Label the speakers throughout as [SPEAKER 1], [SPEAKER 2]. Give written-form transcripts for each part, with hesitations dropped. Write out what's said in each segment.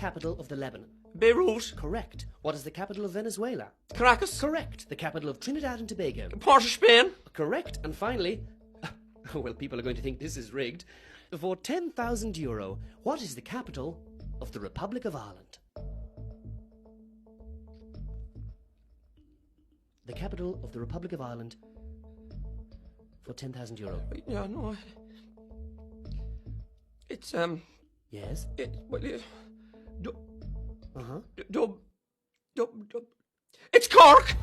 [SPEAKER 1] capital of the Lebanon?
[SPEAKER 2] Beirut.
[SPEAKER 1] Correct. What is the capital of Venezuela?
[SPEAKER 2] Caracas.
[SPEAKER 1] Correct. The capital of Trinidad and Tobago?
[SPEAKER 2] Port of Spain.
[SPEAKER 1] Correct. And finally, well, people are going to think this is rigged. For €10,000, what is the capital of the Republic of Ireland? The capital of the Republic of Ireland for €10,000.
[SPEAKER 2] Yeah, no. It's,
[SPEAKER 1] Yes?
[SPEAKER 2] It's Cork!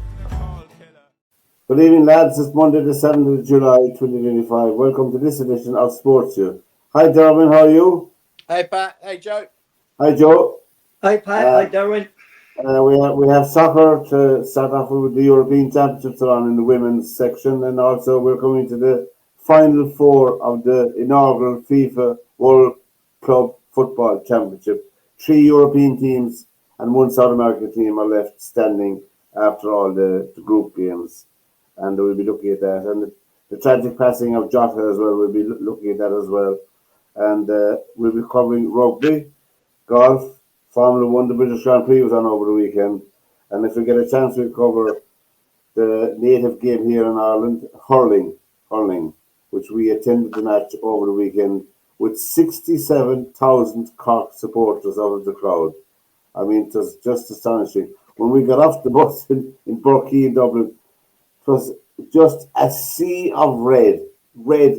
[SPEAKER 3] Good evening, lads. It's Monday, the 7th of July, 2025. Welcome to this edition of SportsView. Hi, Derwynne. How are you?
[SPEAKER 4] Hey, Pat. Hey, Joe.
[SPEAKER 3] Hi, Joe.
[SPEAKER 5] Hi, Pat. Hi, Derwynne.
[SPEAKER 3] We have soccer to start off with. The European Championships are on in the women's section, and also we're coming to the final four of the inaugural FIFA World Club Football Championship. 3 European teams and 1 South American team are left standing after all the group games, and we'll be looking at that. And the tragic passing of Jota as well, we'll be looking at that as well. And we'll be covering rugby, golf, Formula 1, the British Grand Prix was on over the weekend. And if we get a chance, we'll cover the native game here in Ireland, hurling, which we attended the match over the weekend with 67,000 Cork supporters out of the crowd. I mean, it was just astonishing. When we got off the bus in Burkey in Dublin, it was just a sea of red. And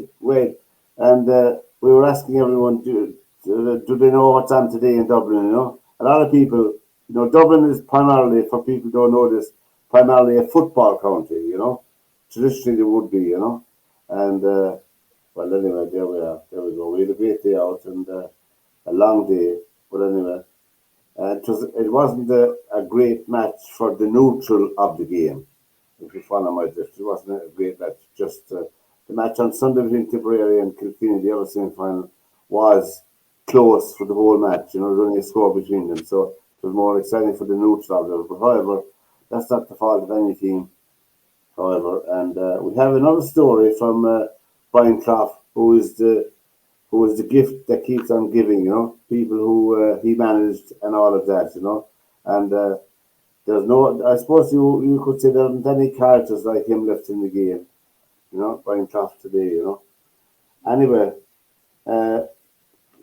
[SPEAKER 3] we were asking everyone, do they know what's on today in Dublin, you know? A lot of people, you know, Dublin is primarily, for people who don't know this, primarily a football county, you know. Traditionally, they would be, you know. And, well, anyway, there we are. There we go. We had a great day out and a long day. But anyway, it wasn't a great match for the neutral of the game, if you follow my drift. It wasn't a great match. Just the match on Sunday between Tipperary and Kilkenny, the other semi-final, was close for the whole match. You know, there was only a score between them, so it was more exciting for the neutral of them. But however, that's not the fault of any team. However, and we have another story from Brian Clough, who is the gift that keeps on giving. You know, people who he managed and all of that. You know, and there's no. I suppose you could say there aren't any characters like him left in the game. You know, Brian Clough today. You know. Anyway.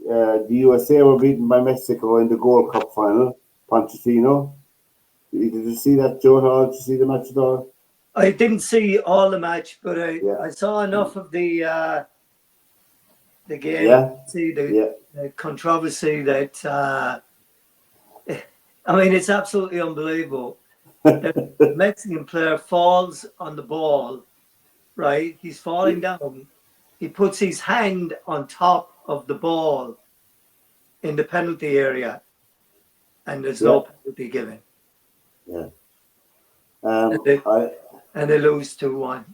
[SPEAKER 3] The USA were beaten by Mexico in the Gold Cup final. Pochettino. Did you see that, Joe? Did you see the match at all?
[SPEAKER 5] I didn't see all the match, but I saw enough of the game.
[SPEAKER 3] Yeah.
[SPEAKER 5] See the controversy that. I mean, it's absolutely unbelievable. The Mexican player falls on the ball, right? He's falling down. He puts his hand on top of the ball in the penalty area, and there's no penalty given.
[SPEAKER 3] Yeah.
[SPEAKER 5] And they lose 2-1.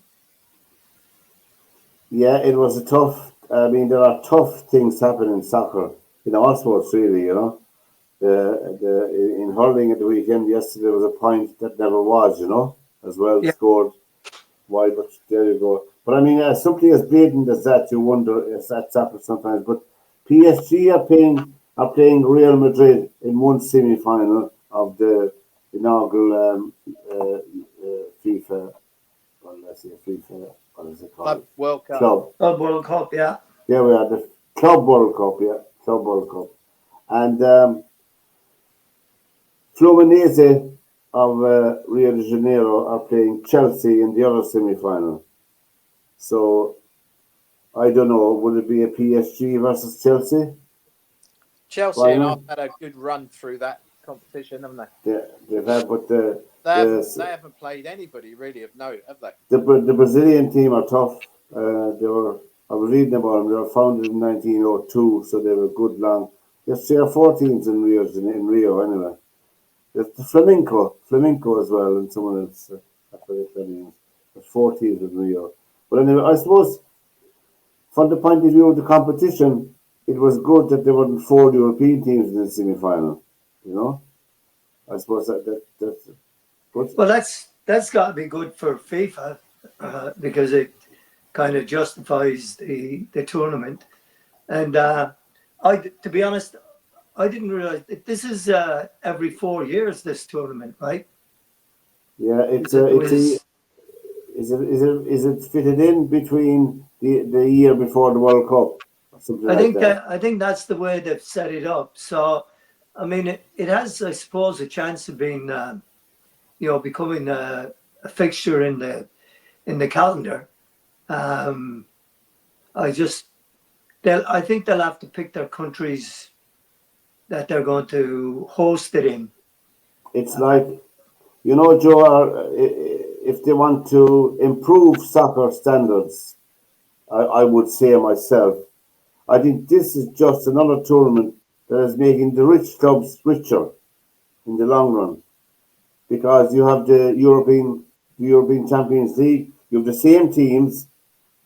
[SPEAKER 3] Yeah, it was a tough. I mean, there are tough things happening in soccer, in all sports, really. You know, in hurling at the weekend yesterday was a point that never was. You know, as well scored wide, but there you go. But I mean, something as blatant as that, you wonder if that's happened sometimes. But PSG are playing Real Madrid in one semi-final of the inaugural FIFA. Well, let's see, FIFA. What is it called?
[SPEAKER 4] Club World Cup.
[SPEAKER 5] Club World Cup, yeah.
[SPEAKER 3] There we are, the Club World Cup, Club World Cup, and Fluminense of Rio de Janeiro are playing Chelsea in the other semi-final. So, I don't know, would it be a PSG versus Chelsea?
[SPEAKER 4] Chelsea and I've had a good run through that competition, haven't they?
[SPEAKER 3] Yeah, they've had, but
[SPEAKER 4] they haven't played anybody really of note, have they?
[SPEAKER 3] The Brazilian team are tough. I was reading about them. They were founded in 1902, so they were good long. There's 3 or 4 teams in Rio anyway. There's the Flamenco as well, and someone else. There's 4 teams in Rio. But anyway, I suppose from the point of view of the competition, it was good that there weren't 4 European teams in the semi-final. You know, I suppose that's good.
[SPEAKER 5] Well, that's got to be good for FIFA because it kind of justifies the tournament. And to be honest, I didn't realize this is every 4 years. This tournament, right?
[SPEAKER 3] Yeah, it's
[SPEAKER 5] It
[SPEAKER 3] a, it's a,
[SPEAKER 5] was.
[SPEAKER 3] is it fitted in between the year before the World Cup, something like that?
[SPEAKER 5] I think that's the way they've set it up. So, I mean, it has, I suppose, a chance of being, becoming a fixture in the calendar. Um, I just, I think they'll have to pick their countries that they're going to host it in.
[SPEAKER 3] It's like, you know, Joe, if they want to improve soccer standards, I would say myself, I think this is just another tournament that is making the rich clubs richer in the long run, because you have the European Champions League, you have the same teams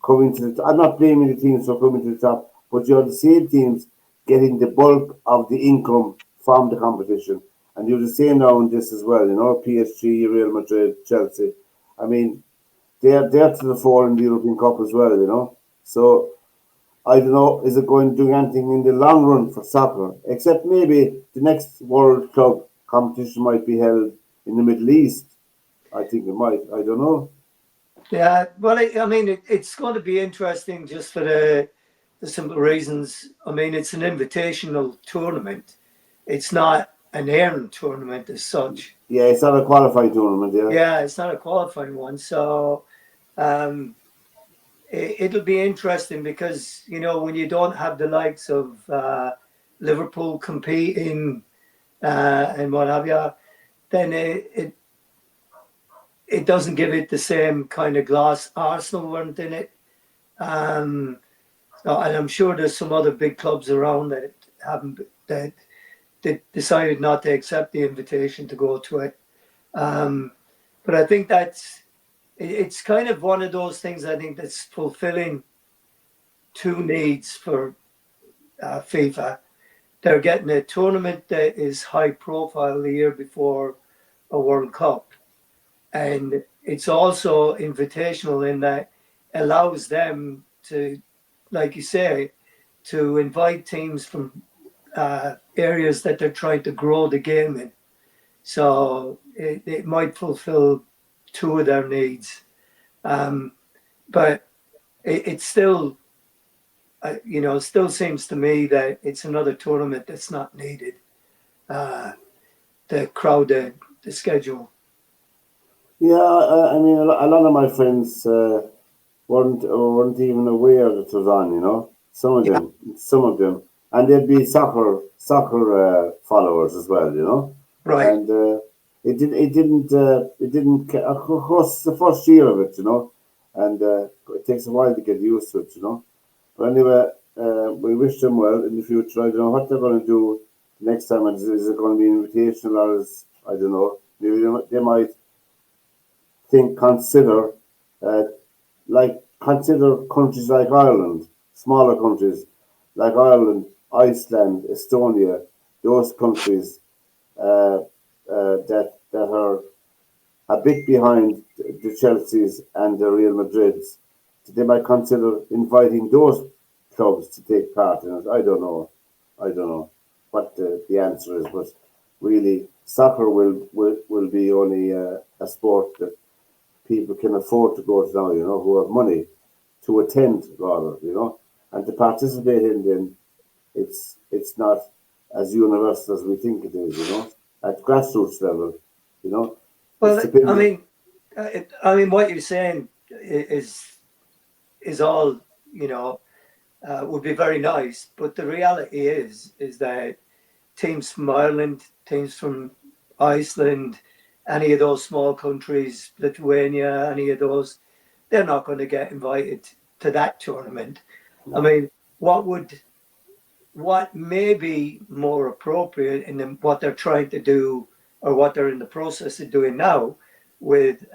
[SPEAKER 3] coming to the top. I'm not blaming the teams for coming to the top, but you have the same teams getting the bulk of the income from the competition. And you have the same now in this as well, you know, PSG, Real Madrid, Chelsea. I mean, they're to the fore in the European Cup as well, you know. So I don't know, is it going to do anything in the long run for soccer? Except maybe the next World Club competition might be held in the Middle East. I think it might. I don't know.
[SPEAKER 5] Yeah, well, I mean, it's going to be interesting just for the simple reasons. I mean, it's an invitational tournament. It's not an earned tournament as such.
[SPEAKER 3] Yeah, it's not a qualifying tournament, yeah.
[SPEAKER 5] Yeah, it's not a qualifying one. So um, it'll be interesting because, you know, when you don't have the likes of Liverpool competing and what have you, then it doesn't give it the same kind of gloss. Arsenal weren't in it. And I'm sure there's some other big clubs around that haven't that decided not to accept the invitation to go to it. But I think it's kind of one of those things. I think that's fulfilling two needs for FIFA. They're getting a tournament that is high profile the year before a World Cup, and it's also invitational in that allows them to, like you say, to invite teams from areas that they're trying to grow the game in. So it might fulfill two of their needs, but it's still, still seems to me that it's another tournament that's not needed. To crowd the schedule.
[SPEAKER 3] Yeah, I mean, a lot of my friends weren't even aware that it was on. You know,
[SPEAKER 5] Yeah,
[SPEAKER 3] some of them, and they'd be soccer followers as well. You know,
[SPEAKER 5] right.
[SPEAKER 3] and Of course, it's the first year of it. You know, and it takes a while to get used to it. You know, but anyway, we wish them well in the future. I don't know what they're going to do next time. Is it going to be invitational, or I don't know. Maybe they might consider uh, consider countries like Ireland, smaller countries like Ireland, Iceland, Estonia, those countries that are a bit behind the Chelseas and the Real Madrids. They might consider inviting those clubs to take part in it. I don't know. I don't know what the answer is, but really, soccer will be only a sport that people can afford to go to now, you know, who have money to attend rather, you know, and to participate in them. It's not as universal as we think it is, you know, at grassroots level, you know. It's
[SPEAKER 5] Well,
[SPEAKER 3] dependent.
[SPEAKER 5] I mean, what you're saying is all, you know, would be very nice, but the reality is that teams from Ireland, teams from Iceland, any of those small countries, Lithuania, any of those, they're not going to get invited to that tournament. I mean, what may be more appropriate in what they're trying to do or what they're in the process of doing now with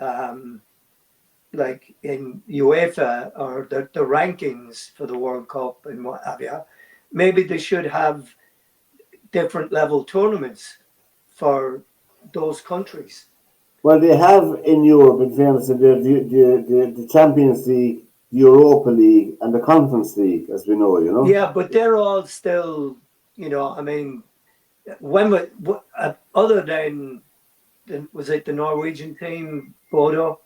[SPEAKER 5] like in UEFA or the rankings for the World Cup and what have you, maybe they should have different level tournaments for those countries.
[SPEAKER 3] Well, they have in Europe, in fairness, the Champions League, the Europa League, and the Conference League, as we know, you know.
[SPEAKER 5] Yeah, but they're all still, I mean, other than was it the Norwegian team, Bodo,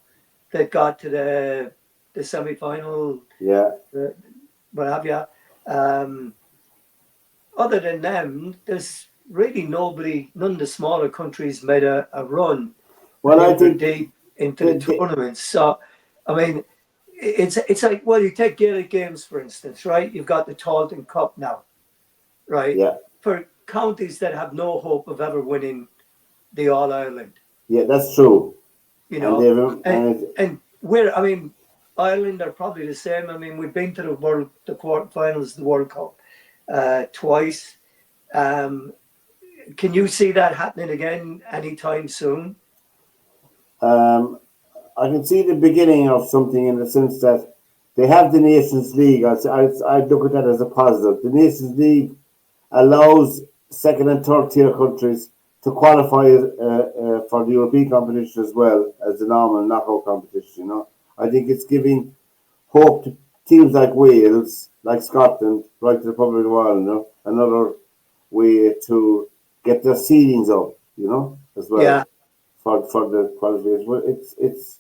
[SPEAKER 5] that got to the semi-final?
[SPEAKER 3] Yeah.
[SPEAKER 5] What have you? Other than them, there's really none of the smaller countries made a run.
[SPEAKER 3] Well, I think
[SPEAKER 5] deep into the tournaments. So, I mean, it's like, well, you take Gaelic games, for instance, right? You've got the Talton Cup now, right?
[SPEAKER 3] Yeah.
[SPEAKER 5] For counties that have no hope of ever winning the All-Ireland.
[SPEAKER 3] Yeah, that's true.
[SPEAKER 5] You know, and I mean, Ireland are probably the same. I mean, we've been to the quarterfinals of the World Cup twice. Can you see that happening again anytime soon?
[SPEAKER 3] I can see the beginning of something in the sense that they have the Nations League. I look at that as a positive. The Nations League allows second and third tier countries to qualify for the European competition as well as the normal knockout competition. You know, I think it's giving hope to teams like Wales, like Scotland, like the Republic of Ireland. You know, another way to get their seedings up. You know, as well.
[SPEAKER 5] Yeah.
[SPEAKER 3] For the qualification. Well, it's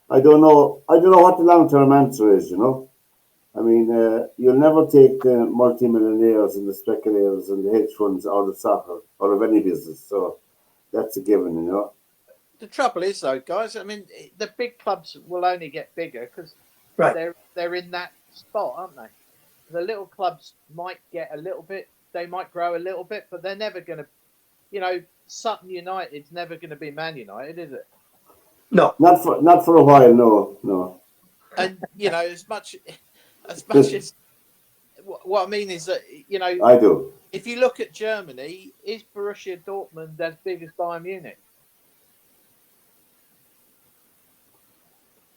[SPEAKER 3] I don't know what the long term answer is. You know, I mean, you'll never take the multi-millionaires and the speculators and the hedge funds out of soccer or of any business. So that's a given, you know.
[SPEAKER 4] The trouble is, though, guys, I mean, the big clubs will only get bigger because they're in that spot, aren't they? The little clubs might get a little bit, they might grow a little bit, but they're never going to, you know, Sutton United's never going to be Man United, is it?
[SPEAKER 5] No,
[SPEAKER 3] not for a while. No.
[SPEAKER 4] And you know, as much as what I mean is that, you know,
[SPEAKER 3] I do.
[SPEAKER 4] If you look at Germany, is Borussia Dortmund as big as Bayern Munich?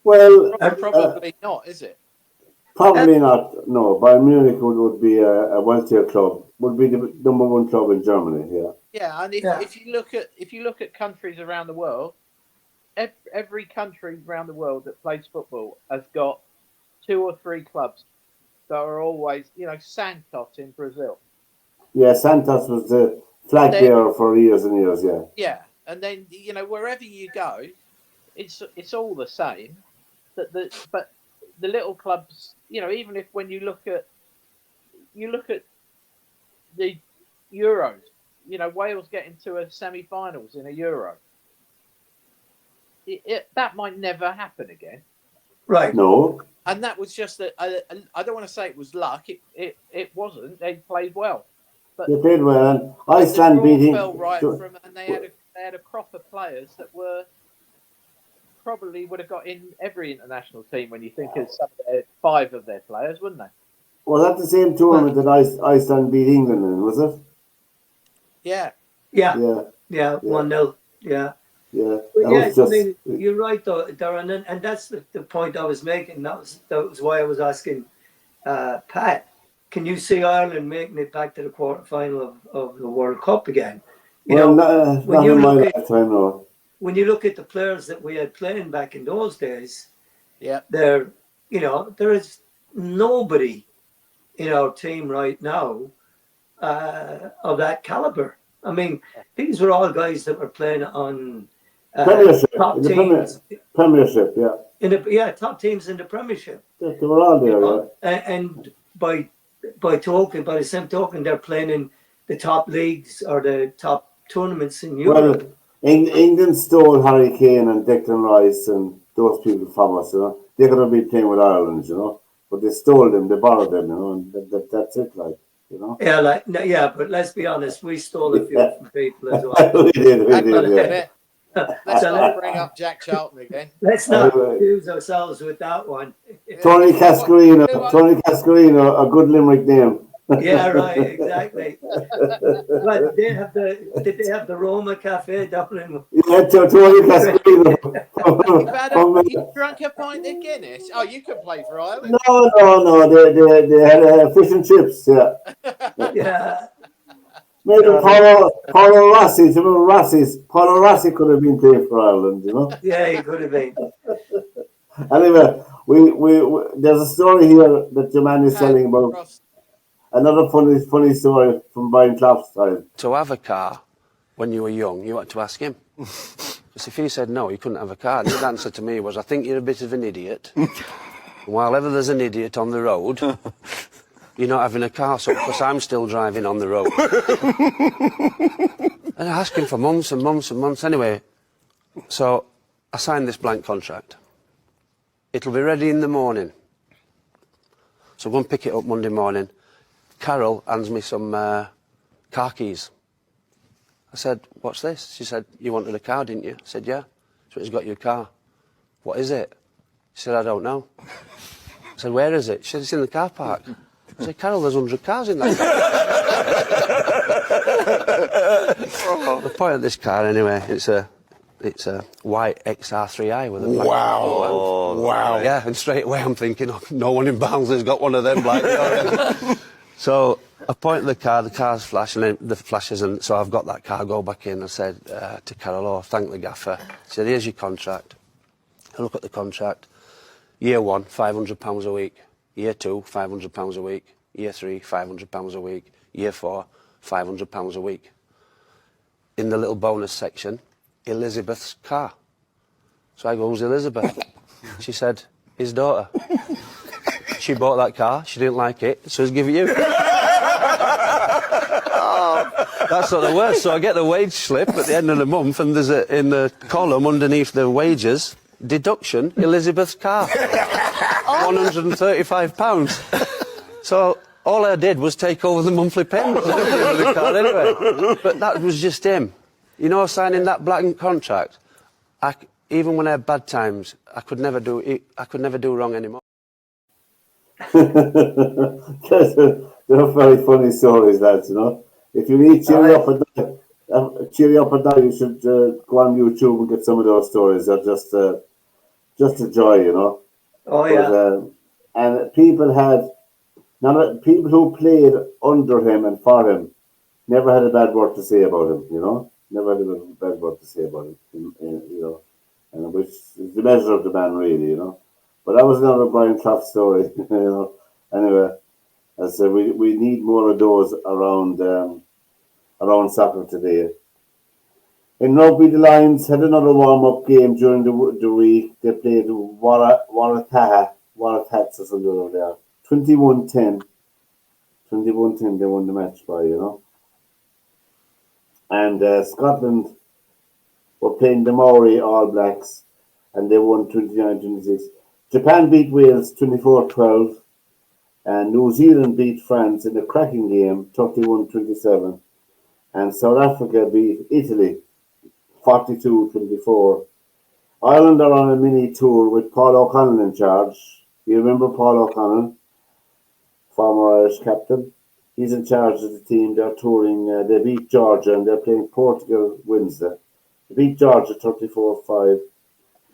[SPEAKER 3] Well,
[SPEAKER 4] probably not, is it?
[SPEAKER 3] Probably not. No, Bayern Munich would be a wealthier club. Would be the number one club in Germany. Yeah.
[SPEAKER 4] Yeah, and if you look at countries around the world, every country around the world that plays football has got 2 or 3 clubs that are always, you know, Santos in Brazil.
[SPEAKER 3] Yeah, Santos was the flag bearer for years and years. Yeah.
[SPEAKER 4] Yeah, and then, you know, wherever you go, it's all the same. But the little clubs, you know, even if when you look at the Euros, you know, Wales getting to a semi-finals in a Euro. That might never happen again.
[SPEAKER 5] Right.
[SPEAKER 3] No.
[SPEAKER 4] And that was just I don't want to say it was luck. It wasn't. They played well. But
[SPEAKER 3] they played well. And Iceland beating.
[SPEAKER 4] Fell right from, and they had a crop of players that were probably would have got in every international team when you think of 5 of their players, wouldn't they?
[SPEAKER 3] Was that the same tournament that Iceland beat England in? Was it?
[SPEAKER 4] Yeah.
[SPEAKER 5] 1-0. Yeah.
[SPEAKER 3] Yeah.
[SPEAKER 5] I mean, you're right, though, Darren, and that's the point I was making. That was why I was asking Pat. Can you see Ireland making it back to the quarterfinal of the World Cup again? When you look at the players that we had playing back in those days, there is nobody in our team right now of that caliber. I mean, these were all guys that were playing on top teams.
[SPEAKER 3] Premiership, yeah.
[SPEAKER 5] Top teams in the Premiership.
[SPEAKER 3] Yeah, they were all there,
[SPEAKER 5] And by the same token, they're playing in the top leagues or the top tournaments in Europe.
[SPEAKER 3] Well, England stole Harry Kane and Declan Rice and those people from us, you know. They could have been playing with Ireland, you know. But they stole them, they borrowed them, you know, and that's it, like, you know.
[SPEAKER 5] Yeah, but let's be honest, we stole a few from people as well.
[SPEAKER 3] we did, yeah.
[SPEAKER 4] Let's not bring up Jack Charlton again.
[SPEAKER 5] Let's not confuse ourselves with that one.
[SPEAKER 3] Tony Cascarino, a good Limerick name.
[SPEAKER 5] Yeah, right, exactly. But did they have the Roma Cafe down in?
[SPEAKER 3] Yeah, Tony Cascarino.
[SPEAKER 4] You drank a pint of Guinness? Oh, you can play for Ireland.
[SPEAKER 3] No. They had fish and chips. Yeah.
[SPEAKER 5] Yeah.
[SPEAKER 3] Maybe Paulo Rossi. Do you remember Rossi's? Paulo Rossi could have been playing for Ireland, you know.
[SPEAKER 5] Yeah, he could have been.
[SPEAKER 3] Anyway, we there's a story here that your man is telling about. Another funny story from Brian Clough's time.
[SPEAKER 6] To have a car when you were young, you had to ask him. Because if he said no, you couldn't have a car. And his answer to me was, I think you're a bit of an idiot. And while ever there's an idiot on the road, you're not having a car, so because I'm still driving on the road. And I asked him for months and months and months. Anyway, so I signed this blank contract. It'll be ready in the morning. So I go and pick it up Monday morning. Carol hands me some car keys. I said, what's this? She said, you wanted a car, didn't you? I said, yeah. So he's got your car. What is it? She said, I don't know. I said, where is it? She said, it's in the car park. I said, Carol, there's 100 cars in that car. The point of this car, anyway, it's a white XR3i with a black.
[SPEAKER 7] Wow.
[SPEAKER 6] Yeah, and straight away I'm thinking, oh, no one in Barnsley's got one of them black cars. So I point at the car's flash, and then the flashes, and so I've got that car, go back in. I said to Carol, oh, thank the gaffer. She said, here's your contract. I look at the contract. Year 1, £500 a week. Year 2, £500 a week. Year 3, £500 a week. Year 4, £500 a week. In the little bonus section, Elizabeth's car. So I go, who's Elizabeth? She said, his daughter. She bought that car, she didn't like it, so he's give it you. That's not the worst. So I get the wage slip at the end of the month, and there's in the column underneath the wages, deduction, Elizabeth's car. £135. So all I did was take over the monthly payment of the car anyway. But that was just him. You know, signing that blank contract, even when I had bad times, I could never do wrong anymore.
[SPEAKER 3] They're very funny stories, lads, you know. If you need cheering up at night, you should go on YouTube and get some of those stories. They're just a joy, you know.
[SPEAKER 5] Oh, yeah.
[SPEAKER 3] But, and people who played under him and for him never had a bad word to say about him, you know. Never had a bad word to say about him, you know. And which is the measure of the man, really, you know. But that was another Brian Clough story, you know. Anyway, as I said, we need more of those around soccer today. In rugby, the Lions had another warm-up game during the week. They played Waratahs or something over there. 21-10. 21-10 they won the match by, you know. And Scotland were playing the Maori All Blacks, and they won 29-26. Japan beat Wales 24-12, and New Zealand beat France in a cracking game 31-27, and South Africa beat Italy 42-24. Ireland are on a mini tour with Paul O'Connell in charge. You remember Paul O'Connell, former Irish captain? He's in charge of the team. They're touring. They beat Georgia, and they're playing Portugal Wednesday. They beat Georgia 34-5.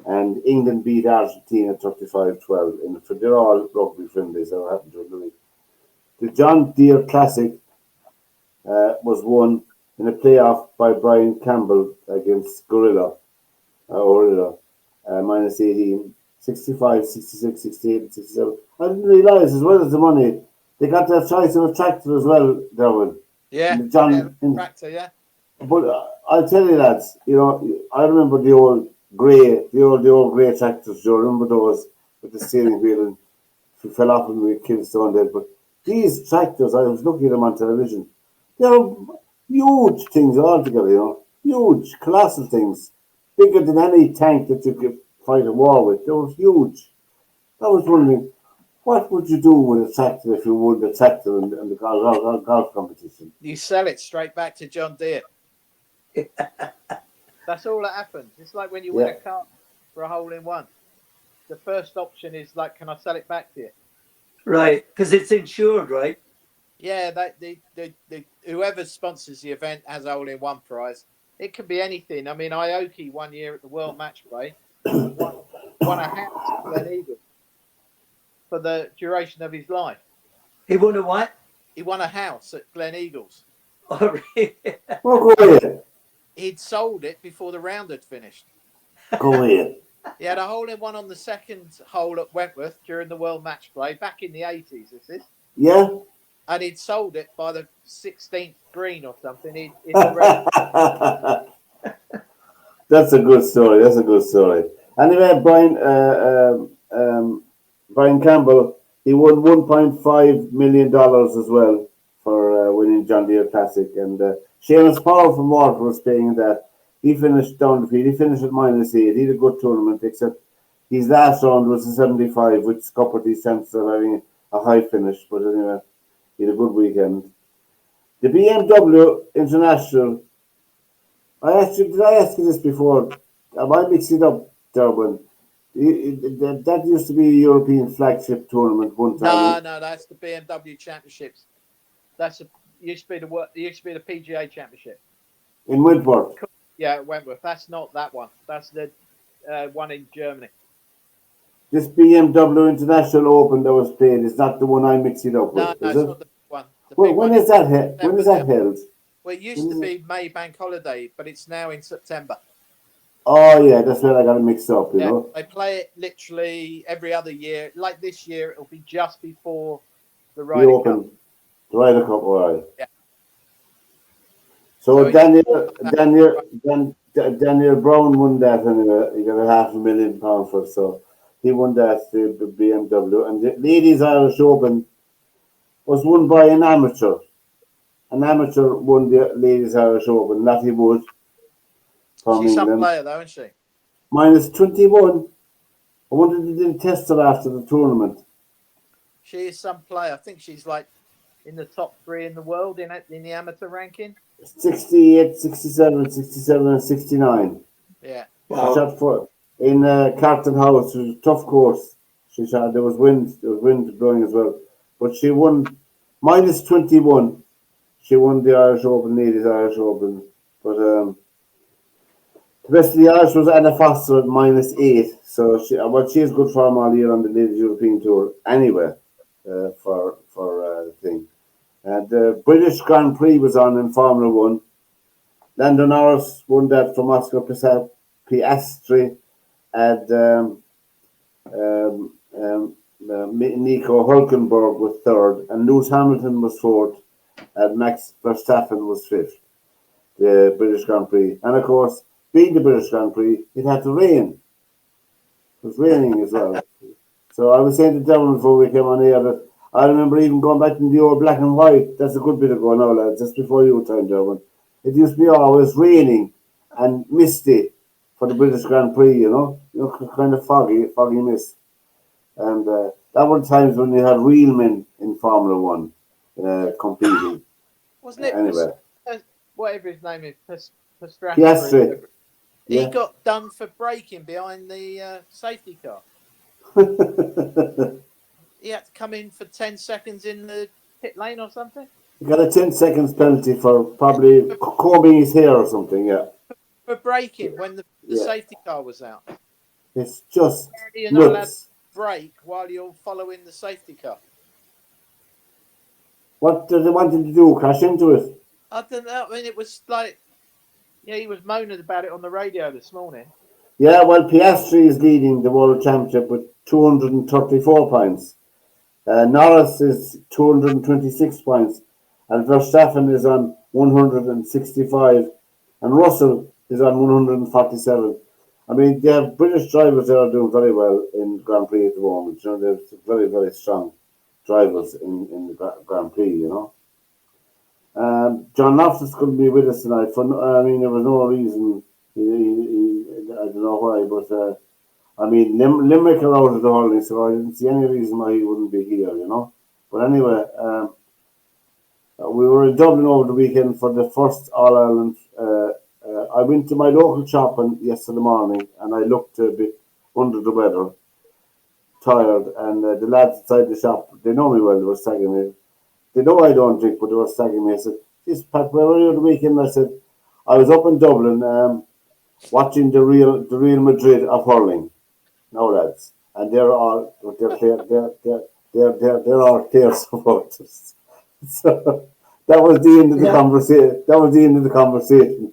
[SPEAKER 3] And England beat Argentina 35-12. They're all rugby friendlies that happened during the week. The John Deere Classic was won in a playoff by Brian Campbell against Gorilla, minus 18, 65, 66, 68, 67. I didn't realise, as well as the money, they got their choice of a tractor as well, Derwynne.
[SPEAKER 4] Yeah, tractor, yeah.
[SPEAKER 3] But I'll tell you, lads, you know, I remember the old grey tractors. Do you remember those with the steering wheel, and if you fell off them, we killed stone dead. But these tractors, I was looking at them on television. They're huge things altogether, you know, huge, colossal things, bigger than any tank that you could fight a war with. They were huge. I was wondering, what would you do with a tractor if you won the tractor in the golf competition?
[SPEAKER 4] You sell it straight back to John Deere. That's all that happens. It's like when you win a car for a hole-in-one. The first option is like, can I sell it back to you?
[SPEAKER 5] Right, because it's insured, right?
[SPEAKER 4] Yeah, whoever sponsors the event has a hole-in-one prize. It could be anything. I mean, Aoki 1 year at the World Match Play won a house at Glen Eagles for the duration of his life.
[SPEAKER 5] He won a what?
[SPEAKER 4] He won a house at Glen Eagles.
[SPEAKER 5] Oh, really?
[SPEAKER 3] Well, go ahead.
[SPEAKER 4] He'd sold it before the round had finished.
[SPEAKER 3] Go ahead.
[SPEAKER 4] He had a hole-in-one on the second hole at Wentworth during the World Match Play back in the 80s, this is.
[SPEAKER 3] Yeah.
[SPEAKER 4] and he'd sold it by the 16th green or something.
[SPEAKER 3] That's a good story. That's a good story. Anyway, Brian Campbell, he won $1.5 million as well for winning John Deere Classic. And Seamus Powell from Water was playing that. He finished down the field. He finished at -8. He had a good tournament, except his last round was a 75, which scuppered his chances of having a high finish. But anyway, he had a good weekend. The BMW International. Did I ask you this before? I might mix it up, Derwynne. That used to be a European flagship tournament one time.
[SPEAKER 4] No, that's the BMW Championships. Used to be the PGA Championship
[SPEAKER 3] In Wentworth.
[SPEAKER 4] Yeah, Wentworth. That's not that one. That's the one in Germany.
[SPEAKER 3] This BMW International Open that was played is not the one I mixed it up with.
[SPEAKER 4] No, it's not the one.
[SPEAKER 3] When is that held?
[SPEAKER 4] Well, it used to be May Bank Holiday, but it's now in September.
[SPEAKER 3] Oh yeah, that's where I got it mixed up. You know,
[SPEAKER 4] they play it literally every other year. Like this year, it'll be just before the Ryder Cup.
[SPEAKER 3] The Ryder Cup, all right.
[SPEAKER 4] Yeah.
[SPEAKER 3] So Daniel Brown won that anyway. He got £500,000 for it, so he won that the BMW. And the Ladies Irish Open was won by an amateur. An amateur won the Ladies Irish Open, Natty Wood.
[SPEAKER 4] She's some player though, isn't she?
[SPEAKER 3] -21. I wonder if they didn't test her after the tournament.
[SPEAKER 4] She is some player. I think she's like in the top 3 in the world in the amateur ranking.
[SPEAKER 3] 68, 67, 67, and 69.
[SPEAKER 4] Yeah.
[SPEAKER 3] Wow. She shot for in Carlton House. It was a tough course. She shot. There was wind blowing as well, but she won -21. She won the Irish Open, Ladies Irish Open, but the rest of the Irish was Anna Foster at -8. So she has good form all year on the Ladies European Tour anyway. For the thing. And the British Grand Prix was on in Formula 1. Lando Norris won that from Oscar Piastri, and Nico Hülkenberg was third, and Lewis Hamilton was fourth, and Max Verstappen was fifth. The British Grand Prix. And of course, being the British Grand Prix, it had to rain. It was raining as well. So I was saying to Derwynne before we came on here that I remember even going back to the old black and white. That's a good bit ago now, lads. Just before your time, Derwynne. It used to be always raining and misty for the British Grand Prix, you know kind of foggy mist. And that were times when you had real men in Formula 1 competing.
[SPEAKER 4] Wasn't it?
[SPEAKER 3] Anyway.
[SPEAKER 4] Whatever his name is,
[SPEAKER 3] Piastri.
[SPEAKER 4] He got done for braking behind the safety car. He had to come in for 10 seconds in the pit lane or something.
[SPEAKER 3] He got a 10 seconds penalty for probably combing his hair or something, yeah.
[SPEAKER 4] For braking when the safety car was out.
[SPEAKER 3] It's just
[SPEAKER 4] you're not allowed to brake while you're following the safety car.
[SPEAKER 3] What did they want him to do? Crash into it?
[SPEAKER 4] I don't know. I mean, it was like, he was moaning about it on the radio this morning.
[SPEAKER 3] Yeah, well, Piastri is leading the World Championship with 234 points. Norris is 226 points. And Verstappen is on 165. And Russell is on 147. I mean, the British drivers are doing very well in Grand Prix at the moment. You know, they're very, very strong drivers in the Grand Prix, you know. John Loftus couldn't be with us tonight. There was no reason. I don't know why, but Limerick are out of the hurling, so I didn't see any reason why he wouldn't be here, you know. But anyway, we were in Dublin over the weekend for the first All Ireland. I went to my local shop yesterday morning, and I looked a bit under the weather, tired, and the lads inside the shop, they know me well, they were sagging me. They know I don't drink, but they were sagging me. I said, "Jeez, Pat, where were you the weekend?" I said, "I was up in Dublin watching the Real Madrid of hurling." No, lads, and they're all clear supporters. So that was the end of the conversation. That was the end of the conversation.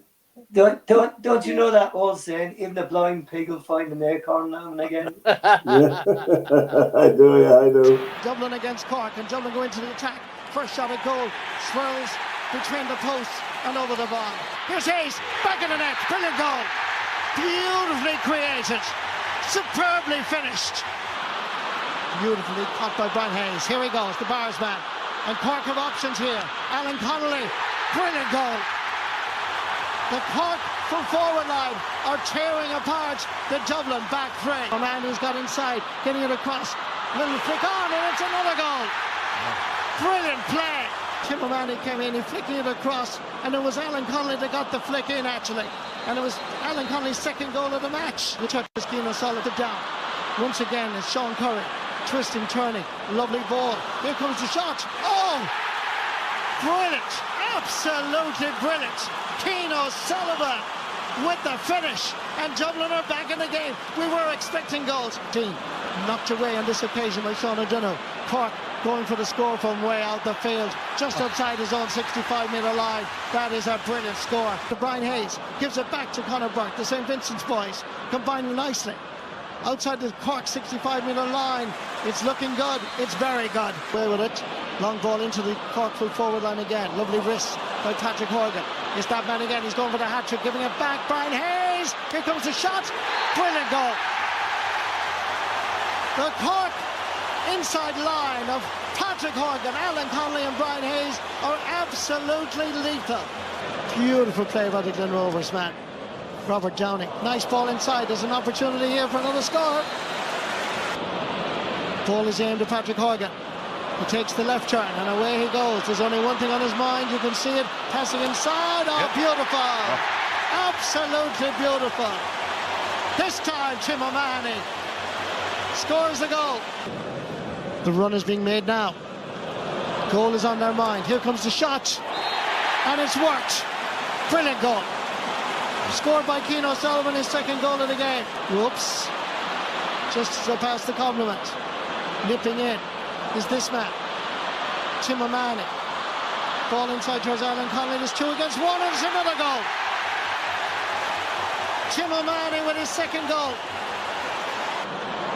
[SPEAKER 5] Don't you know that old saying? Even a blind pig will find an acorn now and again.
[SPEAKER 3] Yeah, I do.
[SPEAKER 8] Dublin against Cork, and Dublin go into the attack. First shot at goal, swirls between the posts and over the bar. Here's Hayes, back in the net, brilliant goal. Beautifully created, superbly finished. Beautifully caught by Brian Hayes. Here he goes, the bars man. And Cork have options here. Alan Connolly, brilliant goal. The Cork from forward line are tearing apart the Dublin back three. A man who's got inside, getting it across. Little flick on, and it's another goal. Brilliant play. Tim O'Mahony came in, he flicking it across, and it was Alan Connolly that got the flick in actually. And it was Alan Connolly's second goal of the match. The touch was Keane O'Sullivan down. Once again, it's Sean Curry. Twisting, turning, lovely ball. Here comes the shot. Oh! Brilliant! Absolutely brilliant! Keane O'Sullivan with the finish. And Dublin are back in the game. We were expecting goals. Dean knocked away on this occasion by Sean O'Donoghue. Cork going for the score from way out the field, just outside his own 65-metre line. That is a brilliant score. Brian Hayes gives it back to Conor Burke. The St. Vincent's boys combining nicely. Outside the Cork 65-metre line. It's looking good. It's very good. Away with it. Long ball into the Cork full forward line again. Lovely wrist by Patrick Horgan. It's that man again. He's going for the hat-trick, giving it back. Brian Hayes. Here comes the shot. Brilliant goal. The Cork inside line of Patrick Horgan, Alan Connolly and Brian Hayes are absolutely lethal. Beautiful play by the Glen Rovers man. Robert Downey, nice ball inside. There's an opportunity here for another score. Ball is aimed at Patrick Horgan. He takes the left turn and away he goes. There's only one thing on his mind. You can see it passing inside. Oh, yep. Beautiful. Absolutely beautiful. This time Tim O'Mahony scores the goal. The run is being made now. Goal is on their mind. Here comes the shot. And it's worked. Brilliant goal. Scored by Keane O'Sullivan, his second goal of the game. Whoops. Just as I pass the compliment. Nipping in is this man, Tim O'Mahony. Ball inside towards Alan Connolly. There's 2 against 1 and it's another goal. Tim O'Mahony with his second goal.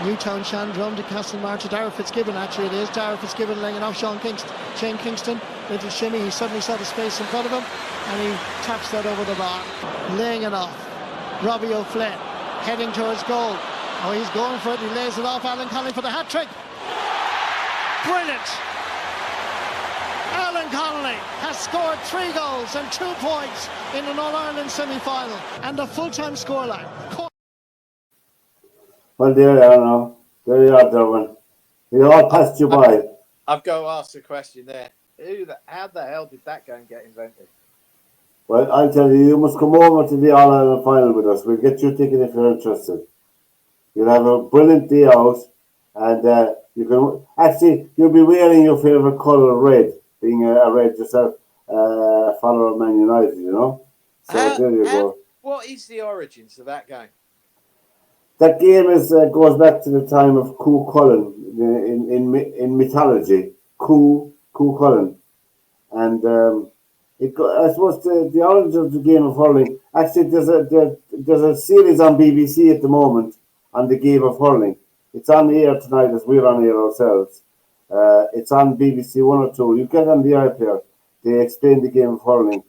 [SPEAKER 8] Newtown, Shandrum to Castlemarch to Darragh Fitzgibbon, actually it is. Darragh Fitzgibbon laying it off Shane Kingston. Little shimmy, he suddenly saw the space in front of him and he taps that over the bar. Laying it off. Robbie O'Flynn heading towards goal. Oh, he's going for it, he lays it off. Alan Connolly for the hat-trick. Brilliant. Alan Connolly has scored 3 goals and 2 points in an All-Ireland semi-final. And the full-time scoreline.
[SPEAKER 3] Well, there you are now. There you are, Derwynne. We all passed you by.
[SPEAKER 4] I've got to ask the question there. How the hell did that go and get invented?
[SPEAKER 3] Well, I'll tell you, you must come over to the All-Ireland final with us. We'll get you a ticket if you're interested. You'll have a brilliant day out, and you can actually you'll be wearing your favourite colour, red, being a red yourself, follower of Man United, you know. So there you go.
[SPEAKER 4] What is the origins of that game?
[SPEAKER 3] That game goes back to the time of Cú Chulainn in mythology. Cú Chulainn, and I suppose the origin of the game of hurling. Actually, there's a series on BBC at the moment on the game of hurling. It's on the air tonight as we're on air ourselves. It's on BBC 1 or 2. You get on the iPlayer. They explain the game of hurling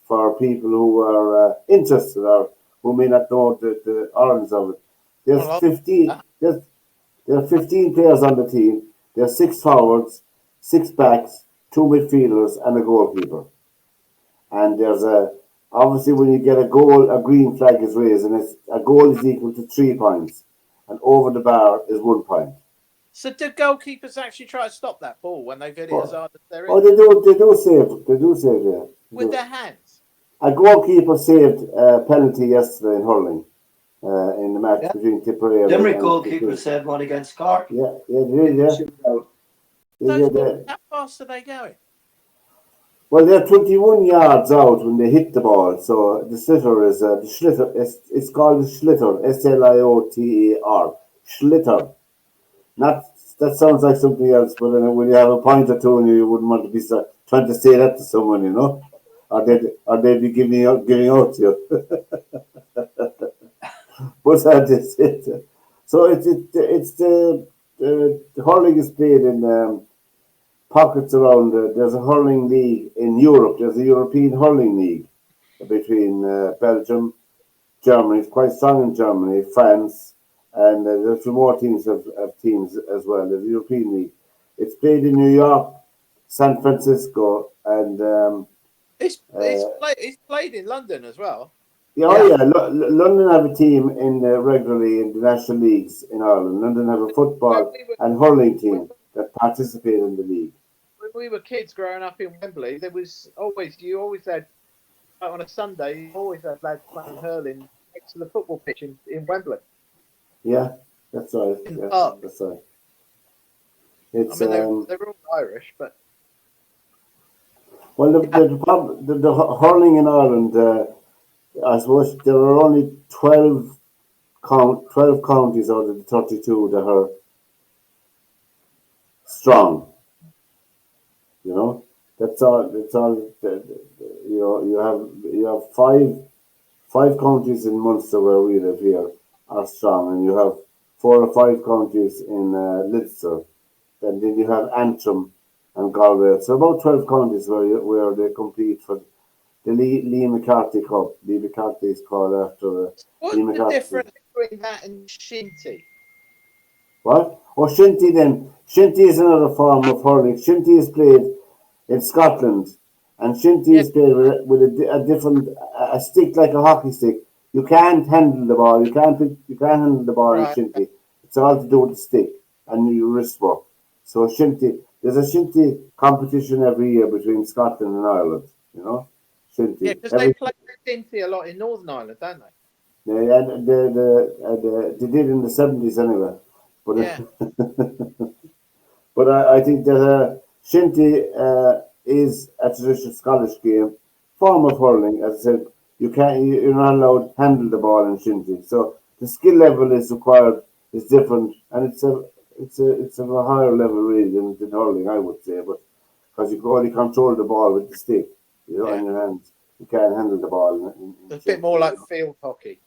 [SPEAKER 3] for people who are interested or who may not know the origins of it. There's 15. There are 15 players on the team. There's 6 forwards, 6 backs, 2 midfielders, and a goalkeeper. And there's obviously when you get a goal, a green flag is raised, and a goal is equal to 3 points, and over the bar is 1 point.
[SPEAKER 4] So do goalkeepers actually try to stop that ball when they've hit it as hard as they're in?
[SPEAKER 3] Oh, they do save it. They do save it.
[SPEAKER 4] With their hands?
[SPEAKER 3] A goalkeeper saved a penalty yesterday in hurling. In the match between Tipperary
[SPEAKER 5] Limerick goalkeeper said one against Cork.
[SPEAKER 3] Yeah.
[SPEAKER 4] How fast are they going?
[SPEAKER 3] Well, they're 21 yards out when they hit the ball. So the sliotar is the schlitter. It's called the sliotar. SLIOTAR. Sliotar. Not that sounds like something else, but when you have a point or two, and you wouldn't want to be trying to say that to someone, you know, or they'd be giving out to you. But that is it. So it's the hurling is played in pockets around. There's a hurling league in Europe. There's a European hurling league between Belgium, Germany. It's quite strong in Germany, France, and there's a few more teams of teams as well. There's a European league. It's played in New York, San Francisco, and
[SPEAKER 4] It's played in London as well.
[SPEAKER 3] yeah, London have a team in regularly in the national leagues in Ireland. London have a football and hurling team that participate in the league.
[SPEAKER 4] When we were kids growing up in Wembley, there was you always had, like on a Sunday, you always had lads playing hurling next to the football pitch in Wembley.
[SPEAKER 3] Yeah, that's right. Yeah, that's right. It's,
[SPEAKER 4] I mean, they're all Irish, but
[SPEAKER 3] well, the hurling in Ireland, I suppose there are only 12 counties out of the 32 that are strong. You know, that's all. It's all. You have five counties in Munster where we live here are strong, and you have 4 or 5 counties in Leinster, and then you have Antrim and Galway. So about 12 counties where they compete for the Lee McCarthy Cup. Lee McCarthy is called after
[SPEAKER 4] what's
[SPEAKER 3] Lee
[SPEAKER 4] the
[SPEAKER 3] McCarthy.
[SPEAKER 4] difference between that and shinty?
[SPEAKER 3] What? Oh, shinty then. Shinty is another form of hurling. Shinty is played in Scotland, and shinty is played with a different a stick like a hockey stick. You can't handle the ball. You can't handle the ball in shinty. It's all to do with the stick and your wrist work. So shinty, there's a shinty competition every year between Scotland and Ireland. You know, shinty.
[SPEAKER 4] Yeah, because they play shinty a lot in Northern Ireland, don't they?
[SPEAKER 3] Yeah, they did in the 70s anyway. But
[SPEAKER 4] yeah.
[SPEAKER 3] But I think that shinty is a traditional Scottish game, form of hurling. As I said, you're not allowed to handle the ball in shinty. So the skill level is required is different, and it's of a higher level really than hurling, I would say. But because you can only control the ball with the stick, in your hands, you can't handle the ball.
[SPEAKER 4] It's a bit more like field hockey.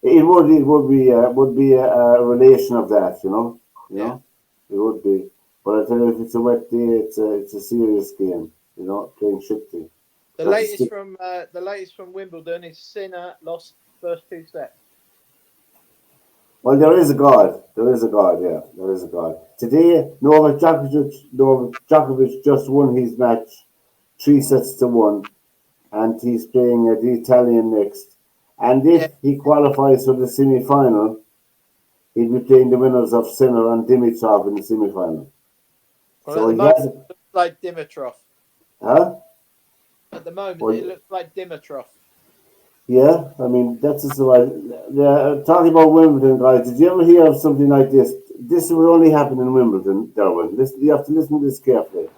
[SPEAKER 3] It would be a relation of that, you know. It would be. But I tell you, if it's a wet day, it's a serious game, you know, playing shinty.
[SPEAKER 4] The latest from Wimbledon is Sinner lost first 2 sets.
[SPEAKER 3] Well, there is a God. There is a God. Yeah, there is a God. Today, Novak Djokovic just won his match 3-1, and he's playing the Italian next. And if he qualifies for the semi-final, he'll be playing the winners of Sinner and Dimitrov in the semi-final.
[SPEAKER 4] Well,
[SPEAKER 3] So
[SPEAKER 4] at the moment, it looks like Dimitrov.
[SPEAKER 3] Huh?
[SPEAKER 4] At the moment, it looks like Dimitrov.
[SPEAKER 3] Yeah, I mean, that's just why. Talking about Wimbledon, guys, did you ever hear of something like this? This will only happen in Wimbledon, Derwynne. You have to listen to this carefully.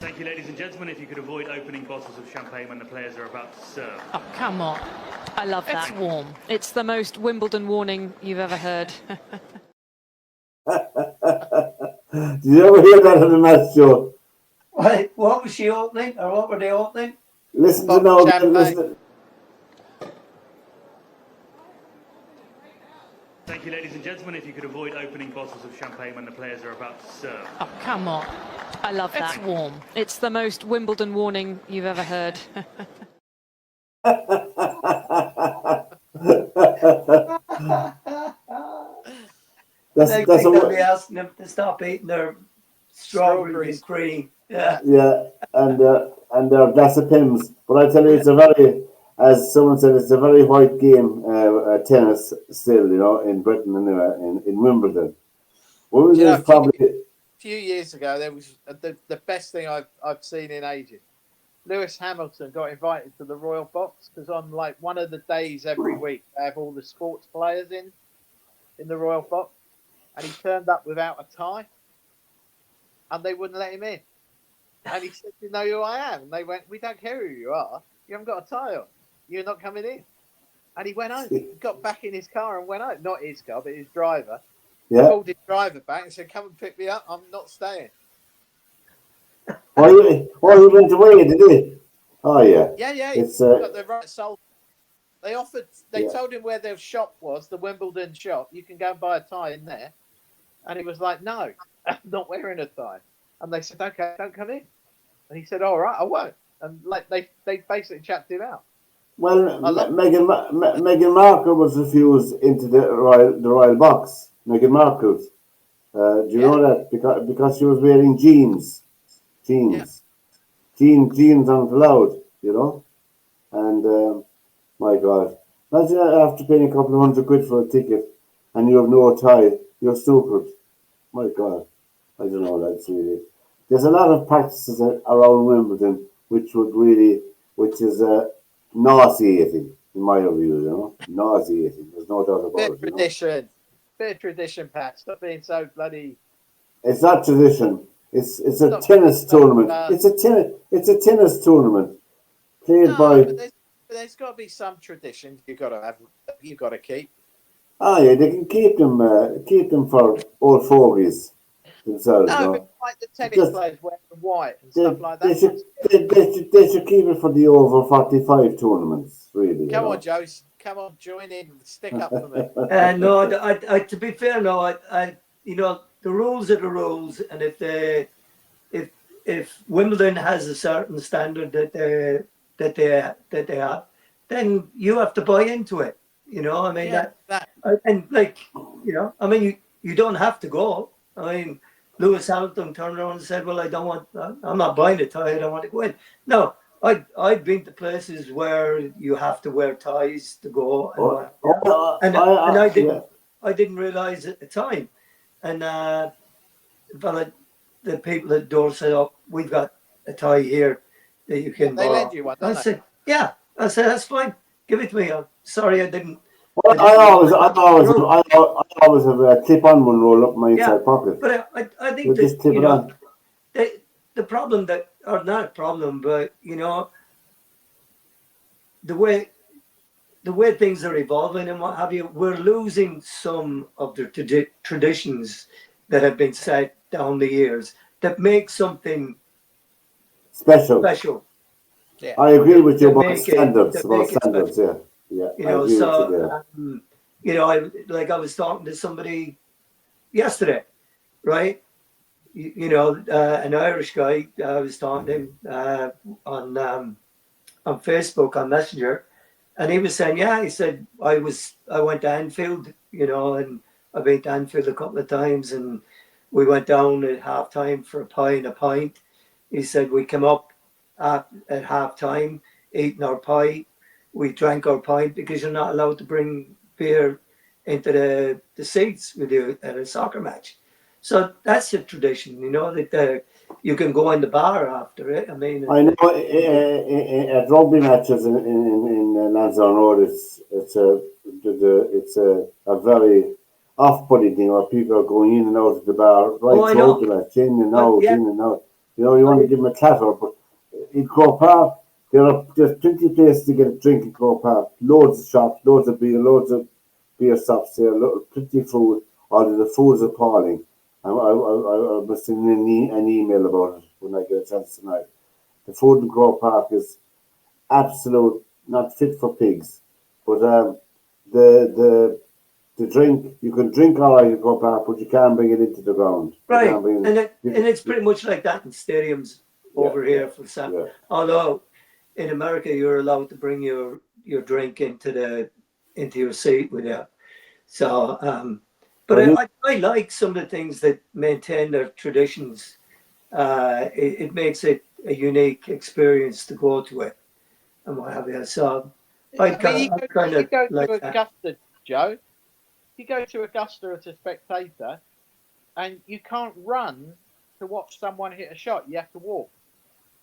[SPEAKER 9] Thank you, ladies and gentlemen. If you could avoid opening bottles of champagne when the players are about to serve.
[SPEAKER 10] Oh, come on. I love that. It's warm. It's the most Wimbledon warning you've ever heard.
[SPEAKER 3] Did you ever hear that on the match show?
[SPEAKER 5] What was she opening, or what were they opening?
[SPEAKER 3] Listen to now. Listen.
[SPEAKER 9] Thank you, ladies and gentlemen. If you could avoid opening bottles of champagne when the players are about to serve.
[SPEAKER 10] Oh, come on. I love that. It's warm. It's the most Wimbledon warning you've ever heard.
[SPEAKER 5] That's they'll be asking them to stop eating their strawberries and cream. Yeah.
[SPEAKER 3] Yeah, and their glass of Pimm's. But I tell you, it's a very, as someone said, it's a very white game, tennis still, you know, in Britain anyway, in Wimbledon. Wimbledon is probably...
[SPEAKER 4] A few years ago, there was the best thing I've seen in ages. Lewis Hamilton got invited to the Royal Box because on like one of the days every week, they have all the sports players in the Royal Box. And he turned up without a tie. And they wouldn't let him in. And he said, "You know who I am?" And they went, "We don't care who you are. You haven't got a tie on. You're not coming in." And he went home. He got back in his car and went home. Not his car, but his driver.
[SPEAKER 3] Yeah.
[SPEAKER 4] Called his driver back and said, "Come and pick me up. I'm not staying."
[SPEAKER 3] Oh, he went away, did he? Oh, yeah.
[SPEAKER 4] Yeah.
[SPEAKER 3] It's,
[SPEAKER 4] got the right soul. They told him where their shop was, the Wimbledon shop. You can go and buy a tie in there. And he was like, no, I'm not wearing a tie. And they said, okay, don't come in. And he said, all right, I won't. And like they basically chucked him out.
[SPEAKER 3] Well, Meghan Markle was refused into the royal box. Meghan Markle. Do you know that? Because she was wearing jeans. Jeans aren't allowed, you know. And my God, imagine after paying a couple of £100 for a ticket and you have no tie, you're snookered. My God, I don't know. That's really. There's a lot of practices around Wimbledon which is nauseating in my view. You know, nauseating. There's no doubt about it.
[SPEAKER 4] Tradition. Bit of tradition, Pat. Stop being so bloody.
[SPEAKER 3] It's not tradition. It's a tennis tournament. It's a tennis tournament played by.
[SPEAKER 4] But there's got to be some traditions you've got to keep.
[SPEAKER 3] Ah, yeah, they can keep them for old fogies themselves.
[SPEAKER 4] No,
[SPEAKER 3] no?
[SPEAKER 4] but like the tennis players wearing white and stuff like that.
[SPEAKER 3] They should keep it for the over 45 tournaments, really.
[SPEAKER 4] Come on, Joe. Come on, join in. Stick up for me.
[SPEAKER 5] No, to be fair, no, I the rules are the rules, and if Wimbledon has a certain standard that they have, then you have to buy into it. You know, I mean and like, you know, I mean you don't have to go. I mean, Lewis Hamilton turned around and said, "Well, I'm not buying a tie. I don't want to go in." No, I've been to places where you have to wear ties to go, and I didn't realize at the time. And the people at the door said, "Oh, we've got a tie here that you can
[SPEAKER 4] They
[SPEAKER 5] borrow."
[SPEAKER 4] lend you one, don't
[SPEAKER 5] I said, "Yeah." I said, "That's fine. Give it to me." I'm sorry, I didn't.
[SPEAKER 3] Well, I always have a clip-on one roll up my inside pocket.
[SPEAKER 5] But I think that, you know, the problem that, or not a problem, but, you know, the way things are evolving and what have you, we're losing some of the traditions that have been set down the years that make something special.
[SPEAKER 3] Yeah. I agree with you about standards. Yeah.
[SPEAKER 5] You know, so you know, I was talking to somebody yesterday, right? You know, an Irish guy. I was talking to him on Facebook on Messenger, and he was saying, he said I went to Anfield, you know, and I've been to Anfield a couple of times, and we went down at half time for a pie and a pint. He said we came up at half time, eating our pie. We drank our pint because you're not allowed to bring beer into the seats with you at a soccer match. So that's a tradition, you know, that you can go in the bar after it. I mean,
[SPEAKER 3] I know at rugby matches in Lansdowne Road, it's a very off-putting thing where people are going in and out of the bar right throughout the match, in and out. You know, you want to give them a clatter, but in Croke Park, there's plenty of places to get a drink in Croke Park. Loads of shops, loads of beer stops there, plenty of food. Although the food's appalling. I must send an email about it when I get a chance tonight. The food in Croke Park is absolute, not fit for pigs. But the drink, you can drink all right in Croke Park, but you can't bring it into the ground.
[SPEAKER 5] Right, and it's pretty much like that in stadiums over here for some. Yeah. Although in America you're allowed to bring your drink into your seat with you. So, but I like some of the things that maintain their traditions. It makes it a unique experience to go to it and what have you. So
[SPEAKER 4] you go to Augusta, Joe. You go to Augusta as a spectator, and you can't run to watch someone hit a shot. You have to walk.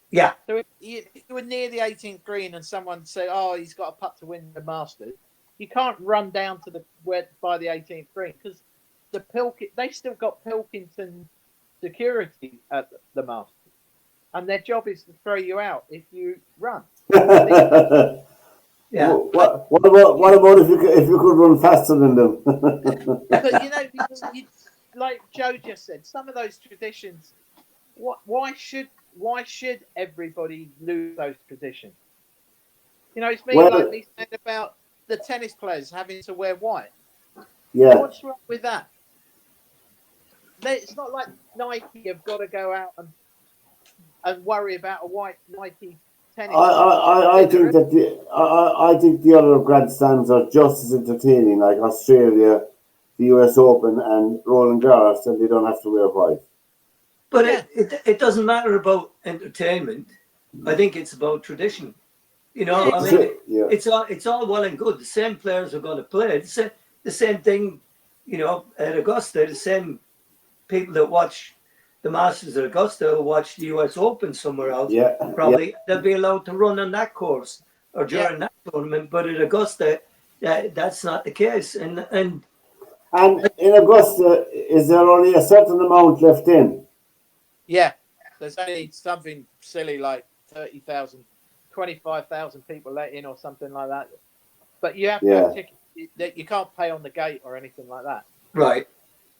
[SPEAKER 5] Yeah.
[SPEAKER 4] So if you were near the 18th green and someone said, "Oh, he's got a putt to win the Masters," you can't run down to by the 18th green because they still got Pilkington security at the Masters, and their job is to throw you out if you run.
[SPEAKER 5] Yeah.
[SPEAKER 3] What about if you could run faster than them?
[SPEAKER 4] But you know, like Joe just said, some of those traditions. Why should everybody lose those traditions? You know, it's me saying about the tennis players having to wear white.
[SPEAKER 3] Yeah.
[SPEAKER 4] What's wrong with that? It's not like Nike have got to go out and worry about a white Nike tennis.
[SPEAKER 3] I think that I think the other Grand Slams are just as entertaining, like Australia, the US Open, and Roland Garros, and they don't have to wear white.
[SPEAKER 5] But it doesn't matter about entertainment. I think it's about tradition. You know, I mean, it's all well and good. The same players are going to play. It's the same thing, you know, at Augusta. The same people that watch the Masters at Augusta will watch the US Open somewhere else.
[SPEAKER 3] Yeah,
[SPEAKER 5] probably they'll be allowed to run on that course or during that tournament. But at Augusta, that's not the case. And in
[SPEAKER 3] Augusta, is there only a certain amount left in?
[SPEAKER 4] Yeah, there's only something silly like 30,000, 25,000 people let in or something like that. But you have to have tickets. You can't pay on the gate or anything like that.
[SPEAKER 5] Right.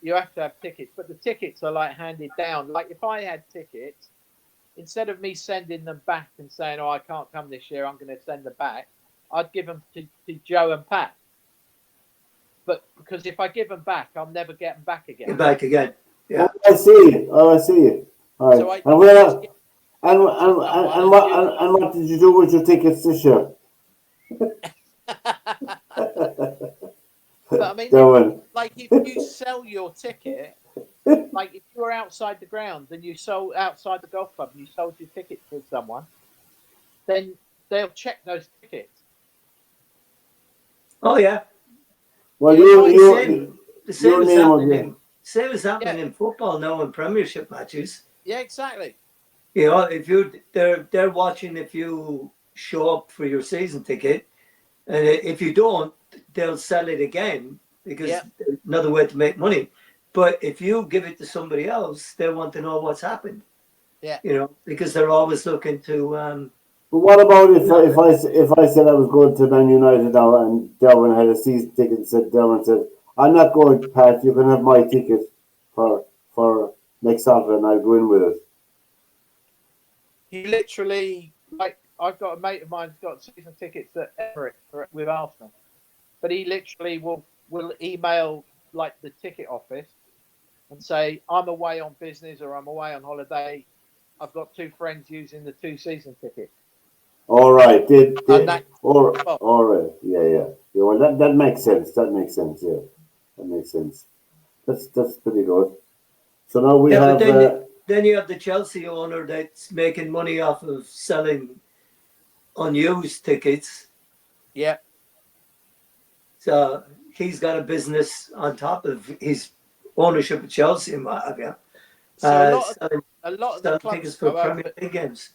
[SPEAKER 4] You have to have tickets, but the tickets are like handed down. Like if I had tickets, instead of me sending them back and saying, "Oh, I can't come this year, I'm going to send them back," I'd give them to Joe and Pat. But because if I give them back, I'll never get them back again.
[SPEAKER 5] Back again. Yeah.
[SPEAKER 3] Oh, I see. All right.
[SPEAKER 4] So
[SPEAKER 3] and what did you do with your tickets this year?
[SPEAKER 4] But I mean, like if you sell your ticket, like if you were outside the ground and you sold outside the golf club and you sold your ticket to someone, then they'll check those tickets.
[SPEAKER 5] Oh yeah.
[SPEAKER 3] Well,
[SPEAKER 5] the same is happening in football now in Premiership matches.
[SPEAKER 4] Yeah, exactly.
[SPEAKER 5] You know, if they're watching if you show up for your season ticket, and if you don't, they'll sell it again because another way to make money. But if you give it to somebody else, they want to know what's happened.
[SPEAKER 4] Yeah.
[SPEAKER 5] You know, because they're always looking to.
[SPEAKER 3] But what about if I said I was going to Man United now and Derwynne had a season ticket and Derwynne said, "I'm not going, Pat. You can have my ticket for next Saturday, and I'll go in with it."
[SPEAKER 4] You literally, like, I've got a mate of mine who's got season tickets at Emirates with Arsenal, but he literally will email like the ticket office and say, "I'm away on business or I'm away on holiday. I've got two friends using the 2 season tickets."
[SPEAKER 3] All right. All right. Yeah. Well, that makes sense. That makes sense. Yeah, that makes sense. That's pretty good. So now we have.
[SPEAKER 5] Then you have the Chelsea owner that's making money off of selling unused tickets.
[SPEAKER 4] Yeah.
[SPEAKER 5] So he's got a business on top of his ownership of Chelsea and what have you.
[SPEAKER 4] So a lot of the clubs
[SPEAKER 5] tickets for Premier League games.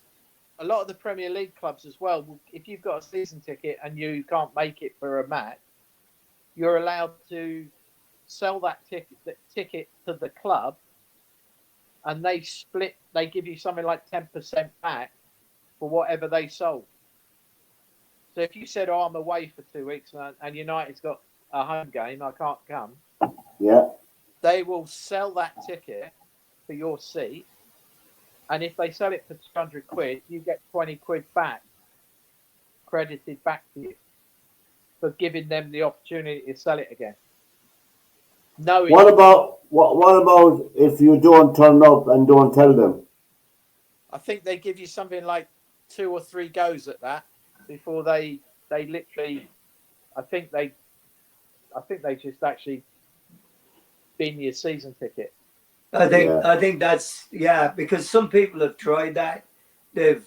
[SPEAKER 4] A lot of the Premier League clubs as well. If you've got a season ticket and you can't make it for a match, you're allowed to sell that ticket to the club, and they give you something like 10% back for whatever they sold. So if you said, "Oh, I'm away for 2 weeks and United's got a home game, I can't come," they will sell that ticket for your seat. And if they sell it for 200 quid, you get 20 quid back, credited back to you for giving them the opportunity to sell it again.
[SPEAKER 3] What about if you don't turn up and don't tell them?
[SPEAKER 4] I think they give you something like 2 or 3 goes at that before they literally. I think they just actually bin your season ticket.
[SPEAKER 5] I think that's because some people have tried that. They've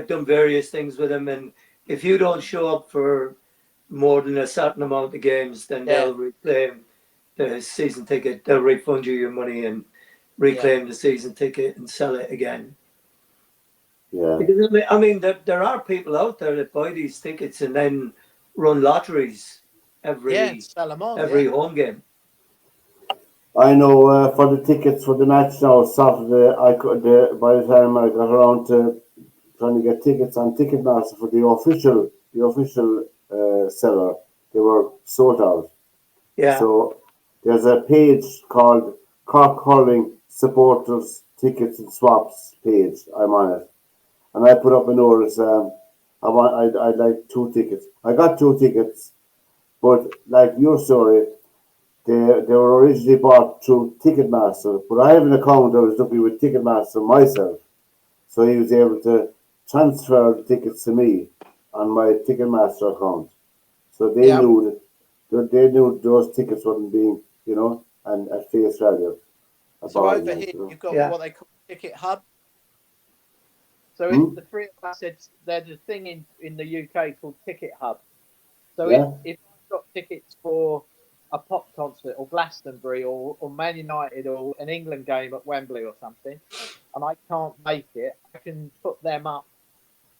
[SPEAKER 5] done various things with them, and if you don't show up for more than a certain amount of games, then they'll reclaim the season ticket. They'll refund you your money and reclaim the season ticket and sell it again.
[SPEAKER 3] Yeah.
[SPEAKER 5] Because, I mean, there are people out there that buy these tickets and then run lotteries every home game.
[SPEAKER 3] I know for the tickets for the match now Saturday, I could by the time I got around to trying to get tickets on Ticketmaster for the official seller, they were sold out.
[SPEAKER 5] Yeah.
[SPEAKER 3] So there's a page called Cork Hurling Supporters Tickets and Swaps page. I'm on it, and I put up a notice. I'd like 2 tickets. I got 2 tickets, But like your story, they were originally bought through Ticketmaster. But I have an account I was looking with Ticketmaster myself. So he was able to transfer the tickets to me on my Ticketmaster account. So they knew that they knew those tickets weren't being, and at face value.
[SPEAKER 4] So over here, you've got what they call Ticket Hub. So if the three of us said there's a thing in the UK called Ticket Hub. So if I've got tickets for a pop concert or Glastonbury or Man United or an England game at Wembley or something, and I can't make it, I can put them up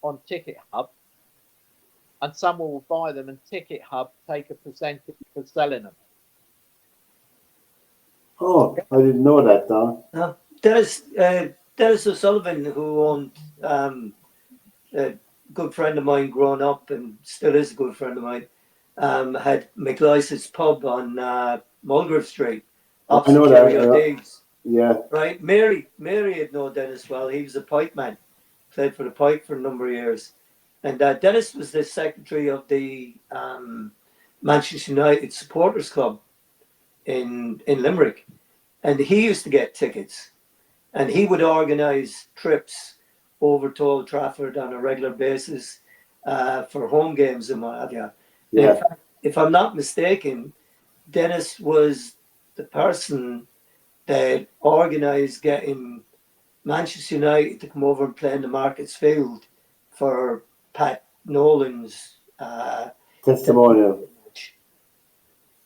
[SPEAKER 4] on Ticket Hub, and someone will buy them, and Ticket Hub take a percentage for selling them.
[SPEAKER 3] Oh, I didn't know that, Don.
[SPEAKER 5] No, Dennis O'Sullivan, who owned a good friend of mine growing up and still is a good friend of mine, had McLysa's pub on Mulgrave Street.
[SPEAKER 3] I know that.
[SPEAKER 5] Dave's.
[SPEAKER 3] Yeah.
[SPEAKER 5] Right. Mary had known Dennis well. He was a pipe man, played for the Pike for a number of years. And Dennis was the secretary of the Manchester United Supporters Club in Limerick. And he used to get tickets. And he would organise trips over to Old Trafford on a regular basis for home games and what have you.
[SPEAKER 3] Yeah.
[SPEAKER 5] In fact, if I'm not mistaken, Dennis was the person that organised getting Manchester United to come over and play in the Markets Field for Pat Nolan's
[SPEAKER 3] testimonial.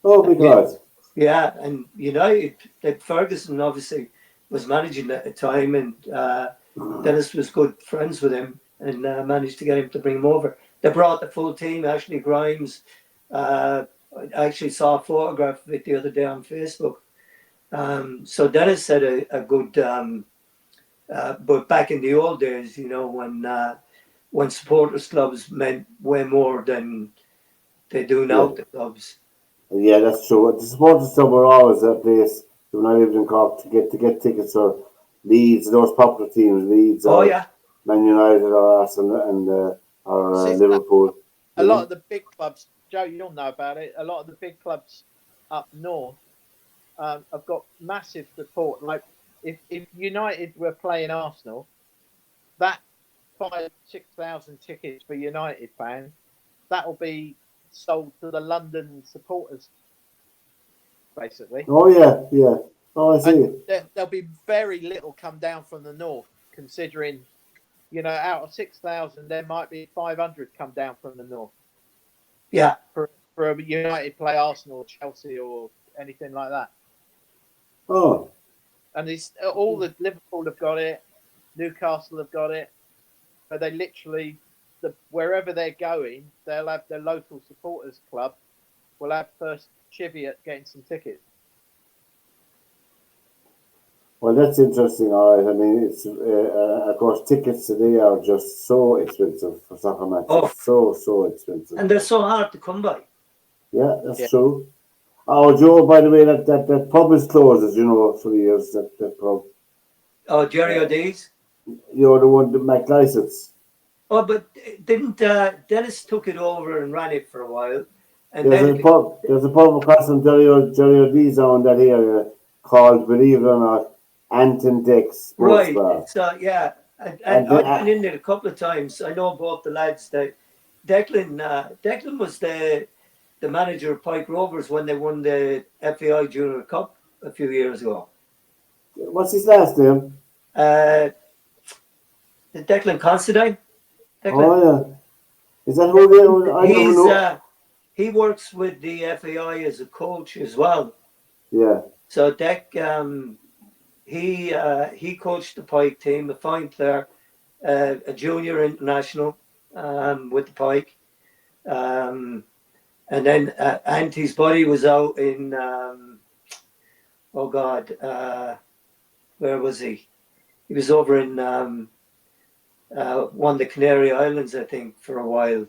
[SPEAKER 3] Oh, because.
[SPEAKER 5] Yeah, and United, like Ferguson obviously was managing at the time, and Dennis was good friends with him and managed to get him to bring him over. They brought the full team. Ashley Grimes. I actually saw a photograph of it the other day on Facebook. So Dennis had a good, but back in the old days, when supporters clubs meant way more than they do now to clubs.
[SPEAKER 3] Yeah, that's true. The supporters club were always a place when I lived in Cork to get tickets for Leeds, those popular teams, Leeds, Man United, or Arsenal, or Liverpool.
[SPEAKER 4] A lot of the big clubs, Joe, you'll know about it. A lot of the big clubs up north have got massive support. Like if United were playing Arsenal, that 5,000-6,000 tickets for United fans, that will be sold to the London supporters, basically.
[SPEAKER 3] Oh yeah. Oh, I see.
[SPEAKER 4] There'll be very little come down from the north, considering, out of 6,000, there might be 500 come down from the north.
[SPEAKER 5] Yeah.
[SPEAKER 4] For a United play Arsenal, Chelsea, or anything like that.
[SPEAKER 3] Oh.
[SPEAKER 4] And all the Liverpool have got it, Newcastle have got it, but they literally, wherever they're going, they'll have their local supporters club will have first chivvy at getting some tickets.
[SPEAKER 3] Well, that's interesting. All right. I mean, it's of course tickets today are just so expensive for soccer matches. Oh. So expensive.
[SPEAKER 5] And they're so hard to come by.
[SPEAKER 3] Yeah, that's true. Oh, Joe, by the way, that pub is closed, for the years. That pub.
[SPEAKER 5] Oh, Jerry O'Dee's?
[SPEAKER 3] You're the one, the McLysons.
[SPEAKER 5] Oh, but didn't Dennis took it over and ran it for a while? And
[SPEAKER 3] there's a pub across from Jerry O'Dee's on that area called, believe it or not, Anton Deck's Sports Bar.
[SPEAKER 5] Right. So yeah, and I've been in there a couple of times. I know both the lads. That Declan was the manager of Pike Rovers when they won the FAI Junior Cup a few years ago.
[SPEAKER 3] What's his last name?
[SPEAKER 5] Declan Considine.
[SPEAKER 3] Oh yeah, is that who they?
[SPEAKER 5] He works with the FAI as a coach as well.
[SPEAKER 3] Yeah.
[SPEAKER 5] So Deck, he coached the Pike team, a fine player, a junior international with the Pike. And then Auntie's buddy was out in, where was he? He was over in one of the Canary Islands, I think, for a while.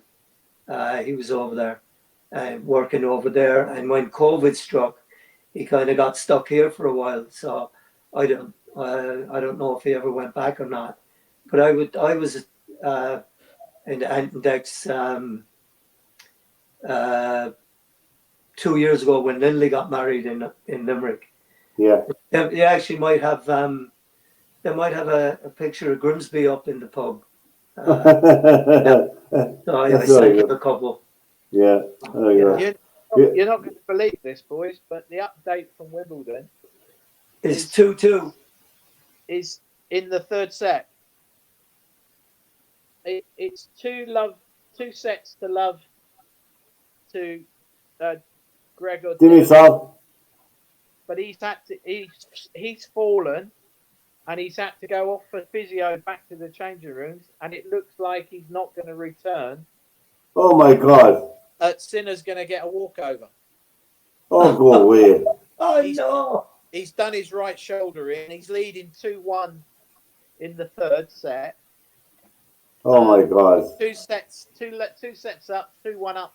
[SPEAKER 5] He was over there, working over there. And when COVID struck, he kind of got stuck here for a while. So I don't know if he ever went back or not. But I was in Anton Deck's 2 years ago when Lindley got married in Limerick.
[SPEAKER 3] Yeah.
[SPEAKER 5] They actually might have they might have a picture of Grimsby up in the pub. So I sent them a couple.
[SPEAKER 3] Yeah.
[SPEAKER 4] You're not going to believe this, boys, but the update from Wimbledon
[SPEAKER 5] is 2-2.
[SPEAKER 4] Is in the third set. It's 2 sets to love to Gregor
[SPEAKER 3] Dimitrov.
[SPEAKER 4] But he's fallen, and he's had to go off for physio back to the changing rooms, and it looks like he's not going to return.
[SPEAKER 3] Oh my God!
[SPEAKER 4] Sinner's going to get a walkover.
[SPEAKER 3] Oh, go away!
[SPEAKER 5] No!
[SPEAKER 4] He's done his right shoulder in. He's leading 2-1 in the third set.
[SPEAKER 3] Oh my God!
[SPEAKER 4] 2 sets up, 2-1 up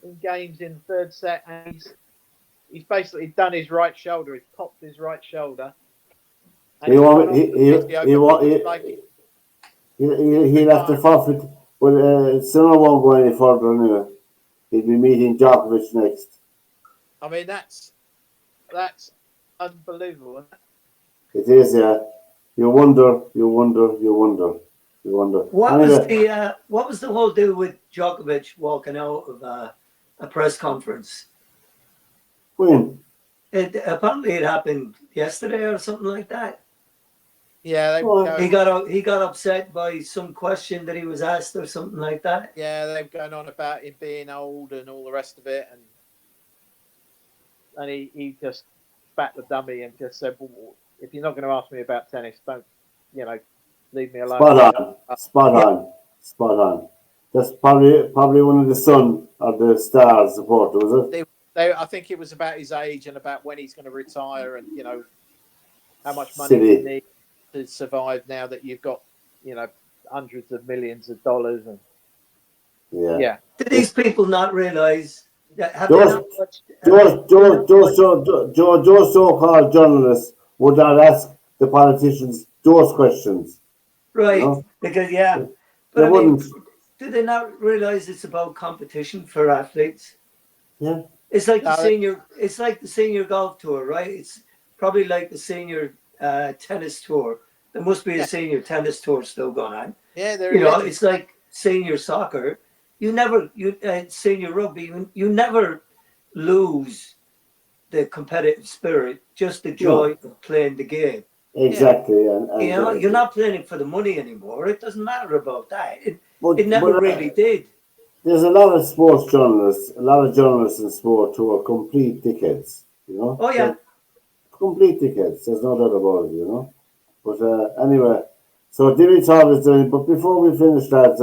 [SPEAKER 4] in games in the third set, and he's basically done his right shoulder. He's popped his right shoulder.
[SPEAKER 3] He'll have to forfeit. Well, Sinner won't go any further anyway. He'll be meeting Djokovic next.
[SPEAKER 4] I mean, that's unbelievable.
[SPEAKER 3] It is, yeah. You wonder.
[SPEAKER 5] What was the whole deal with Djokovic walking out of a press conference?
[SPEAKER 3] When?
[SPEAKER 5] Apparently it happened yesterday or something like that.
[SPEAKER 4] Yeah,
[SPEAKER 5] he got upset by some question that he was asked or something like that.
[SPEAKER 4] Yeah, they're going on about him being old and all the rest of it, and he just spat the dummy and just said, well, "If you're not going to ask me about tennis, don't leave me alone."
[SPEAKER 3] Spot on. That's probably one of the son of the Stars supporter, was it?
[SPEAKER 4] I think it was about his age and about when he's going to retire, and how much money you need to survive now that you've got hundreds of millions of dollars. And yeah.
[SPEAKER 5] Did these people not realise that?
[SPEAKER 3] Those so-called journalists would not ask the politicians those questions,
[SPEAKER 5] right? Because
[SPEAKER 3] but they wouldn't.
[SPEAKER 5] Do they not realise it's about competition for athletes?
[SPEAKER 3] Yeah.
[SPEAKER 5] It's like the senior. It's like the senior golf tour, right? It's probably like the senior tennis tour. There must be a senior tennis tour still going on.
[SPEAKER 4] Yeah, there.
[SPEAKER 5] It's like senior soccer. Senior rugby. You never lose the competitive spirit, just the joy of playing the game.
[SPEAKER 3] Exactly,
[SPEAKER 5] you're not playing it for the money anymore. It doesn't matter about that. It never really did.
[SPEAKER 3] There's a lot of sports journalists, a lot of journalists in sport who are complete dickheads,
[SPEAKER 5] Oh, yeah.
[SPEAKER 3] Complete dickheads, there's no doubt about it, But anyway, so Dimitrov is doing, but before we finish that,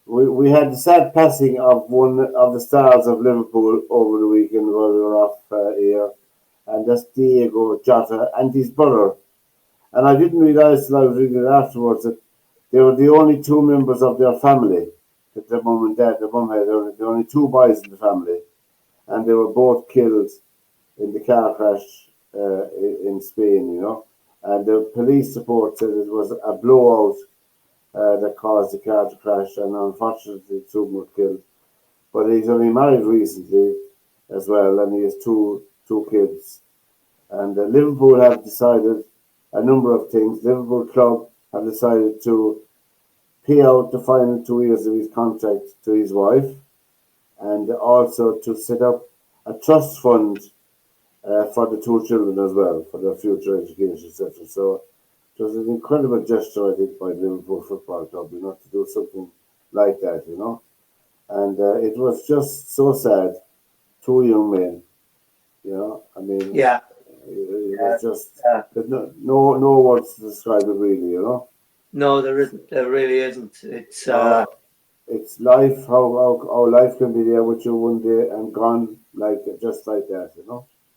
[SPEAKER 3] we had the sad passing of one of the stars of Liverpool over the weekend while we were off air, and that's Diego Jota and his brother. And I didn't realise till I was reading it afterwards that they were the only 2 members of their family. That their mum and dad, their mum had, there were only 2 boys in the family, and they were both killed in the car crash in Spain, And the police report said it was a blowout that caused the car to crash, and unfortunately 2 were killed. But he's only married recently as well, and he has two kids. And Liverpool have decided a number of things. Liverpool Club have decided to pay out the final 2 years of his contract to his wife, and also to set up a trust fund for the 2 children as well, for their future education, etc. So it was an incredible gesture, I think, by the Liverpool Football Club, to do something like that, And it was just so sad. 2 young men, I mean, it was just there's no words to describe it, really,
[SPEAKER 5] No, there isn't. There really isn't. It's
[SPEAKER 3] life. How life can be there with you one day and gone just like that,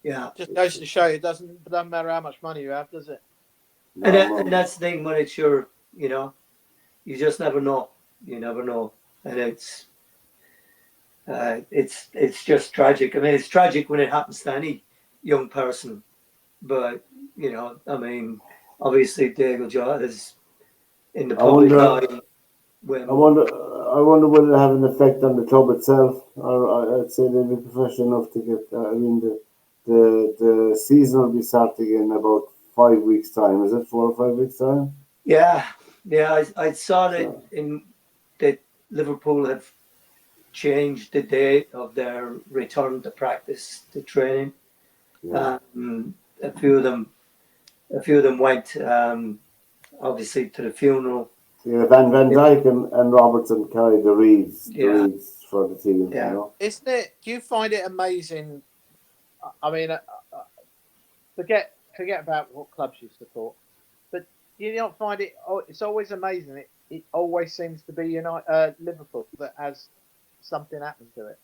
[SPEAKER 5] Yeah.
[SPEAKER 4] Just goes to show you, it doesn't matter how much money you have, does it?
[SPEAKER 5] And that's the thing when it's you just never know. You never know, and it's just tragic. I mean, it's tragic when it happens to any young person, but I mean, obviously Diego Jota is in the public eye. win.
[SPEAKER 3] I wonder will it have an effect on the club itself, or I'd say they'll be professional enough to get. I mean, the season will be starting in about 5 weeks' time. Is it 4 or 5 weeks' time?
[SPEAKER 5] Yeah. I saw that that Liverpool have changed the date of their return to practice, to training.
[SPEAKER 3] Yeah.
[SPEAKER 5] A few of them went obviously to the funeral.
[SPEAKER 3] Yeah, Van Dijk and Robertson carried the reeds for the team.
[SPEAKER 5] Yeah.
[SPEAKER 3] You know?
[SPEAKER 4] Isn't it? Do you find it amazing? I mean, forget about what clubs you support, but do you not find it? Oh, it's always amazing. It always seems to be Liverpool that has something happen to it.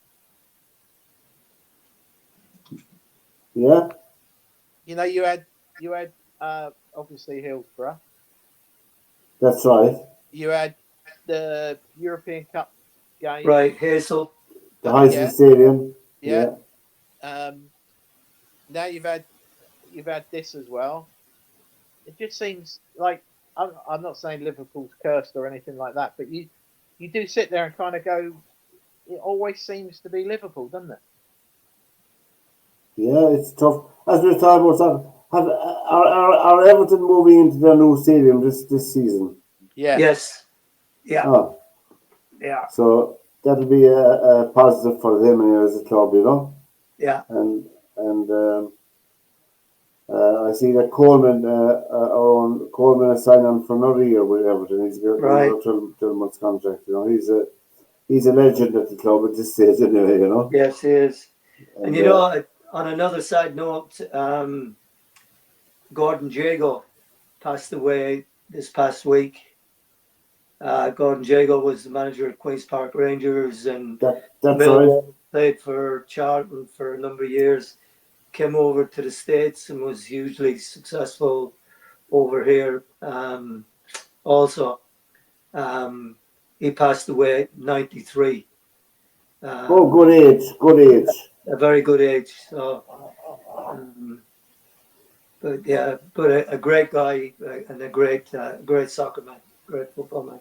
[SPEAKER 3] Yeah.
[SPEAKER 4] You know, you had obviously Hillsborough.
[SPEAKER 3] That's right.
[SPEAKER 4] You had the European Cup game.
[SPEAKER 5] Right, Hazel.
[SPEAKER 3] The Heysel Stadium.
[SPEAKER 4] Yeah. Now you've had this as well. It just seems like I'm not saying Liverpool's cursed or anything like that, but you do sit there and kind of go, it always seems to be Liverpool, doesn't it?
[SPEAKER 3] Yeah, it's tough. As we're talking about, are Everton moving into their new stadium this season?
[SPEAKER 4] Yeah.
[SPEAKER 5] Yes. Yeah.
[SPEAKER 3] Oh.
[SPEAKER 5] Yeah.
[SPEAKER 3] So that'll be a positive for them as a club, you know.
[SPEAKER 5] Yeah.
[SPEAKER 3] And I see that Coleman, Coleman has signed on for another year with Everton. He's got a 12 months contract. You know, he's a legend at the club at this stage, anyway. You know.
[SPEAKER 5] Yes, he is. And you know, on another side note, Gordon Jago passed away this past week. Gordon Jago was the manager of Queen's Park Rangers and
[SPEAKER 3] Millwall,
[SPEAKER 5] played for Charlton for a number of years. Came over to the States and was hugely successful over here. Also, he passed away at 93.
[SPEAKER 3] good age.
[SPEAKER 5] A very good age. So, but a great guy and a great soccer man, great football man.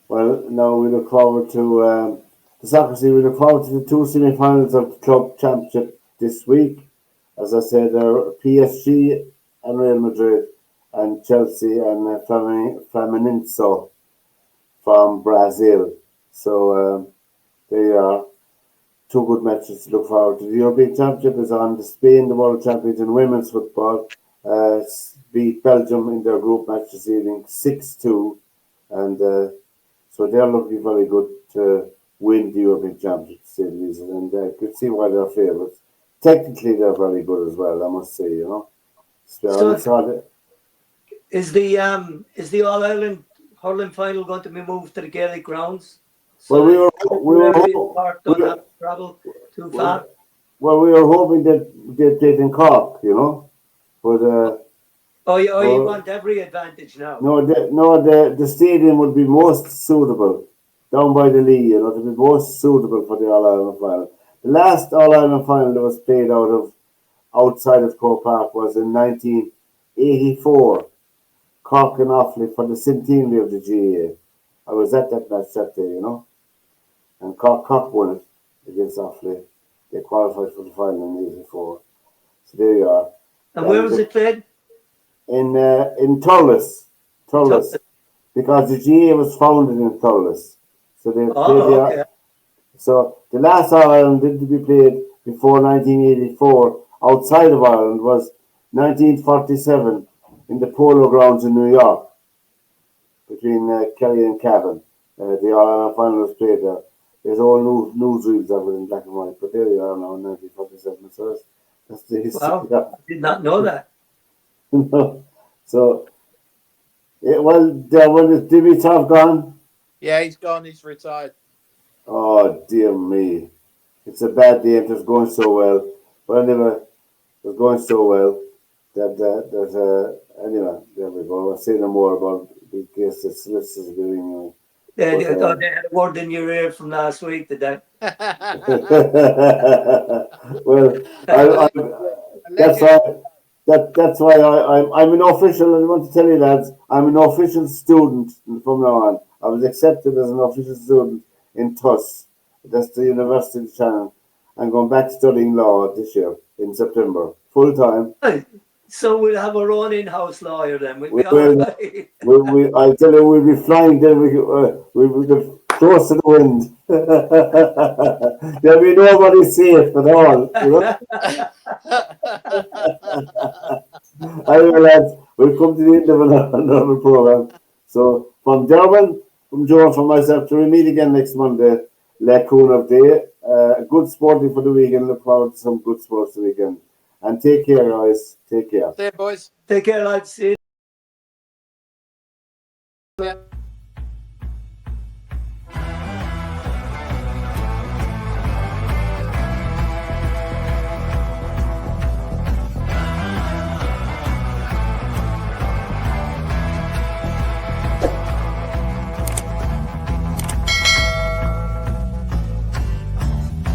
[SPEAKER 3] Well, now we look forward to the soccer scene. We look forward to the 2 semi-finals of the club championship this week. As I said, there are PSG and Real Madrid and Chelsea and Fluminense from Brazil. So they are 2 good matches to look forward to. The European Championship is on. Spain, the world champions in women's football, beat Belgium in their group match this evening 6-2, and so they're looking very good to win the European Championship this season, and I could see why they're favourites. Technically, they're very good as well, I must say. You know, so
[SPEAKER 5] is the All Ireland hurling final going to be moved to the Gaelic grounds? So
[SPEAKER 3] well, we were
[SPEAKER 5] travel too far.
[SPEAKER 3] Well, we were hoping that they'd take in Cork, you know, but.
[SPEAKER 5] You want every advantage now?
[SPEAKER 3] No, the stadium would be most suitable down by the Lee, you know, to be most suitable for the All Ireland final. The last All Ireland final that was played outside of Croke Park was in 1984, Cork and Offaly for the centenary of the GAA. I was at that match that day, you know, and Cork won it against Offaly. They qualified for the final in '84. So there you are.
[SPEAKER 5] And where was it played?
[SPEAKER 3] In Thurles, because the GA was founded in Thurles. So they played So the last Ireland didn't be played before 1984 outside of Ireland was 1947 in the Polo Grounds in New York between Kerry and Cavan. The Ireland final was played there. There's all newsreels of it in black and white, but there you are now in 1947. So that's the history.
[SPEAKER 5] Wow, I did not know that.
[SPEAKER 3] So, is Dimitrov gone?
[SPEAKER 4] Yeah, he's gone. He's retired.
[SPEAKER 3] Oh, dear me. It's a bad day. It was going so well. But anyway, it was going so well that anyway, there we go. I'll say no more about the case the solicitors are doing.
[SPEAKER 5] They had a word in your ear from last week, did they?
[SPEAKER 3] Well, that's why I'm an official. I want to tell you, lads, I'm an official student from now on. I was accepted as an official student in TUS, that's the University of Channel. I'm going back studying law this year in September, full time.
[SPEAKER 5] So we'll have our own in-house lawyer then. We'll be
[SPEAKER 3] will.
[SPEAKER 5] all right.
[SPEAKER 3] I tell you, we'll be flying. Then we'll be close to the wind. There'll be nobody safe at all. You know? Anyway, lads, we'll come to the end of another program. So from Derwynne, from Joe, and from myself, till we meet again next Monday, Lacoon of Day. Good sporting for the weekend. Look forward to some good sports the weekend. And take care, guys. Take care.
[SPEAKER 4] See you, boys.
[SPEAKER 5] Take care, lads. See you.
[SPEAKER 4] Yeah.